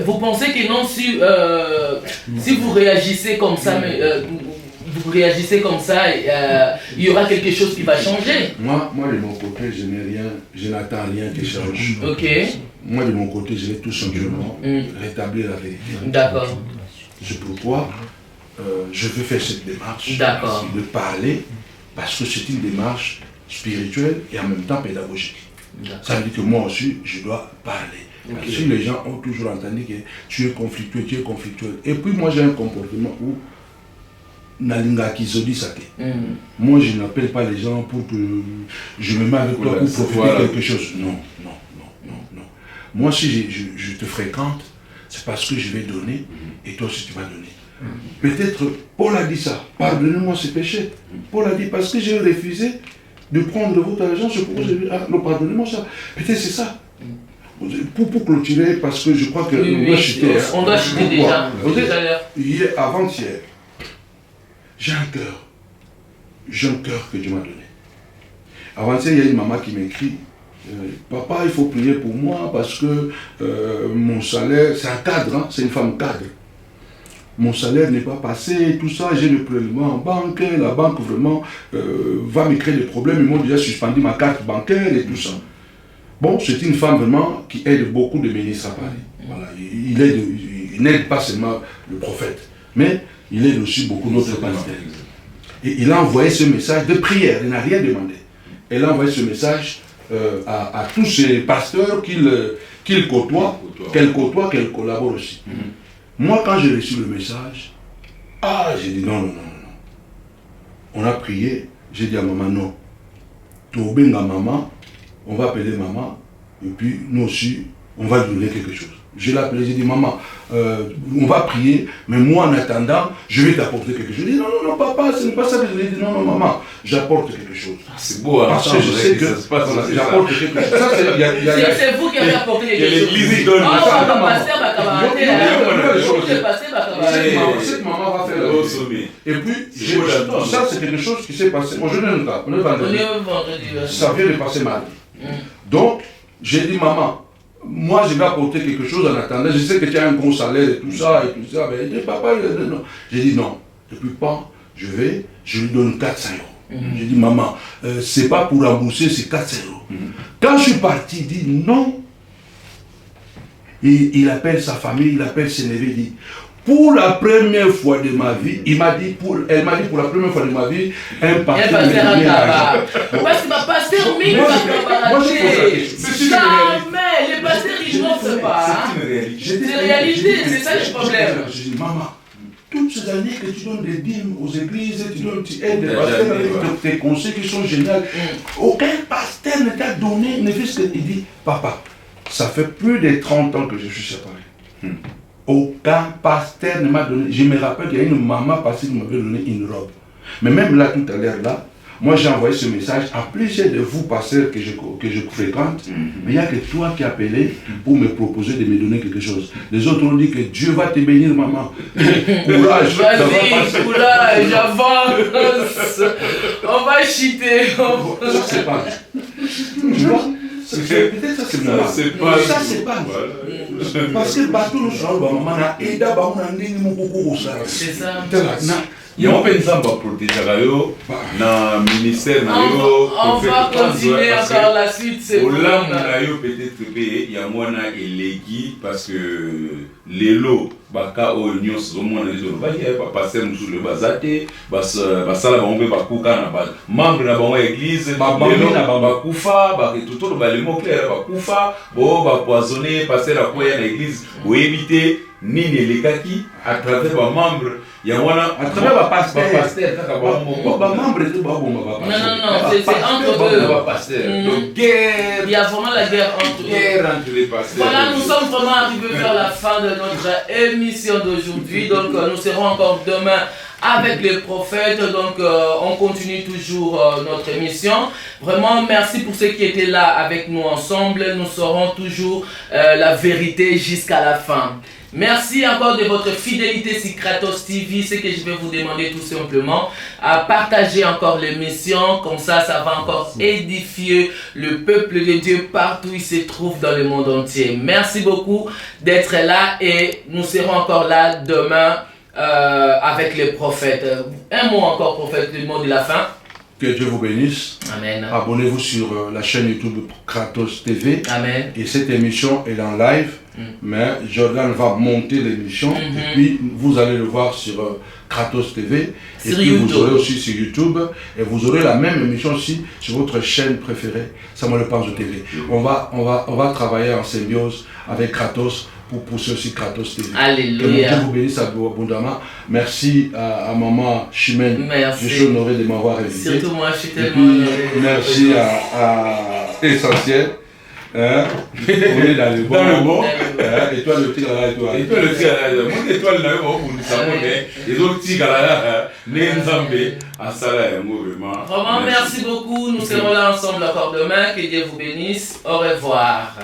vous pensez que non, si vous réagissez comme ça, vous réagissez comme ça, il y aura quelque chose qui va changer? Moi de mon côté, je n'attends rien qui change. Ok. Moi de mon côté, je vais tout simplement rétablir la vérité. D'accord. C'est pourquoi je veux faire cette démarche de parler, parce que c'est une démarche spirituelle et en même temps pédagogique. Ça veut dire que moi aussi, je dois parler. Parce que les gens ont toujours entendu que tu es conflictuel. Et puis moi, j'ai un comportement où Nalinga Kizodi Sake. Moi, je n'appelle pas les gens pour que je me mets avec toi pour profiter quelque chose. Non. Moi, si je te fréquente, c'est parce que je vais donner et toi aussi tu vas donner. Peut-être Paul a dit ça, pardonnez-moi ce péché. Paul a dit parce que j'ai refusé de prendre votre argent, c'est pourquoi j'ai dit, non, pardonnez-moi ça. Peut-être c'est ça. Pour clôturer, parce que je crois que oui, on doit chuter. On doit chuter déjà. Hier, avant-hier, j'ai un cœur que Dieu m'a donné. Avant-hier, il y a une maman qui m'écrit, papa, il faut prier pour moi parce que mon salaire, c'est un cadre, hein, c'est une femme cadre. Mon salaire n'est pas passé, tout ça, j'ai le prélèvement en banque, la banque vraiment va me créer des problèmes, ils m'ont déjà suspendu ma carte bancaire et tout ça. Bon, c'est une femme vraiment qui aide beaucoup de ministres à Paris. Voilà, il n'aide pas seulement le prophète, mais il aide aussi beaucoup d'autres pasteurs. Et il a envoyé ce message de prière, il n'a rien demandé. Elle a envoyé ce message à tous ces pasteurs qu'il côtoie, qu'elle collabore aussi. Moi, quand j'ai reçu le message, j'ai dit non. On a prié, j'ai dit à maman non. Tobenga maman, on va appeler maman, et puis nous aussi, on va lui donner quelque chose. Je l'ai appelé, j'ai dit maman, on va prier, mais moi en attendant, je vais t'apporter quelque chose. Je dis non, papa, ce n'est pas ça que je lui ai dit, non, maman, j'apporte quelque chose. C'est beau, hein, parce que je sais que j'apporte quelque chose. C'est vous qui avez apporté quelque chose. L'église donne. Cette maman va faire la sommet. Et puis, ça c'est quelque chose qui s'est passé. Aujourd'hui, on est vendredi. Ça vient de passer mal. Donc, j'ai dit maman, moi je vais apporter quelque chose en attendant. Je sais que tu as un gros salaire et tout ça. Mais il dit papa, non. J'ai dit non. Depuis pas, je lui donne 400 euros. J'ai dit maman, c'est pas pour rembourser, c'est 400 euros. Quand je suis parti, il dit non. Et il appelle sa famille, il appelle ses neveux, il dit pour la première fois de ma vie, elle m'a dit pour la première fois de ma vie, un pasteur parce que ma pasteur moi je pose la question. Jamais, les pasteurs ils n'en font pas. C'est une réalité, c'est ça le problème. Je dis maman, toutes ces années que tu donnes des dîmes aux églises, tu aides les pasteurs avec tes conseils qui sont géniaux, aucun pasteur ne t'a donné, ne fait ce qu'il dit. Papa, ça fait plus de 30 ans que je suis séparé. Aucun pasteur ne m'a donné. Je me rappelle qu'il y a une maman passée qui m'avait donné une robe. Mais même là, tout à l'heure, là, moi j'ai envoyé ce message à plusieurs de vous pasteurs que je fréquente. Mais il n'y a que toi qui as appelé pour me proposer de me donner quelque chose. Les autres ont dit que Dieu va te bénir, maman. Courage. Vas-y, courage, avance. On va chuter. Ça, c'est pas. Tu vois? Peut-être ça c'est normal. Ça c'est pas. Parce que partout nous sommes, maman a aidé à c'est ça. Il y a un peu de protéger dans le ministère. On va continuer encore la suite. C'est bon. Peut-être il y a moins élégui parce que les lots, baka au union, c'est au moins les autres. Pas passer nous le bazate, ça là on peut pas couper na bas. Membre na ba église, les na ba kufa, ba tout le mot clair ba kufa, ba poisonner, passer la quoi à l'église, pour éviter ni les kaki à travers ba membre. Il y a à travers ba pasteur, ba membre c'est ba bon ba. Non, c'est entre deux. Ba pasteur. Donc guerre. Il y a vraiment la guerre entre les pasteurs. Voilà, nous sommes vraiment arrivés vers la fin de notre émission d'aujourd'hui. Donc nous serons encore demain avec les prophètes. Donc on continue toujours notre émission. Vraiment merci pour ceux qui étaient là avec nous ensemble. Nous saurons toujours la vérité jusqu'à la fin. Merci encore de votre fidélité sur Kratos TV. Ce que je vais vous demander tout simplement, à partager encore l'émission. Comme ça va encore édifier le peuple de Dieu partout où il se trouve dans le monde entier. Merci beaucoup d'être là et nous serons encore là demain avec les prophètes. Un mot encore, prophète, le mot de la fin. Que Dieu vous bénisse. Amen. Abonnez-vous sur la chaîne YouTube Kratos TV. Amen. Et cette émission est en live. Mais Jordan va monter l'émission. Et puis vous allez le voir sur Kratos TV. Et puis YouTube. vous aurez aussi sur YouTube. Et vous aurez la même émission aussi sur votre chaîne préférée, Samuel Panzo TV. On va travailler en symbiose avec Kratos pour pousser aussi Kratos TV. Alléluia. Que Dieu vous bénisse abondamment. Merci à maman Chimène. Merci. Je suis honoré de m'avoir invité. Surtout moi, je suis tellement honoré. Merci à Essentiel. On est dans le bon. Étoile le tigre là, étoile. Étoile le tigre là. Mon étoile n'a pas pour nous savoir, les autres tigres là, les Nzambé, à ça là, vraiment. Vraiment, merci beaucoup. Nous serons là ensemble encore demain. Que Dieu vous bénisse. Au revoir.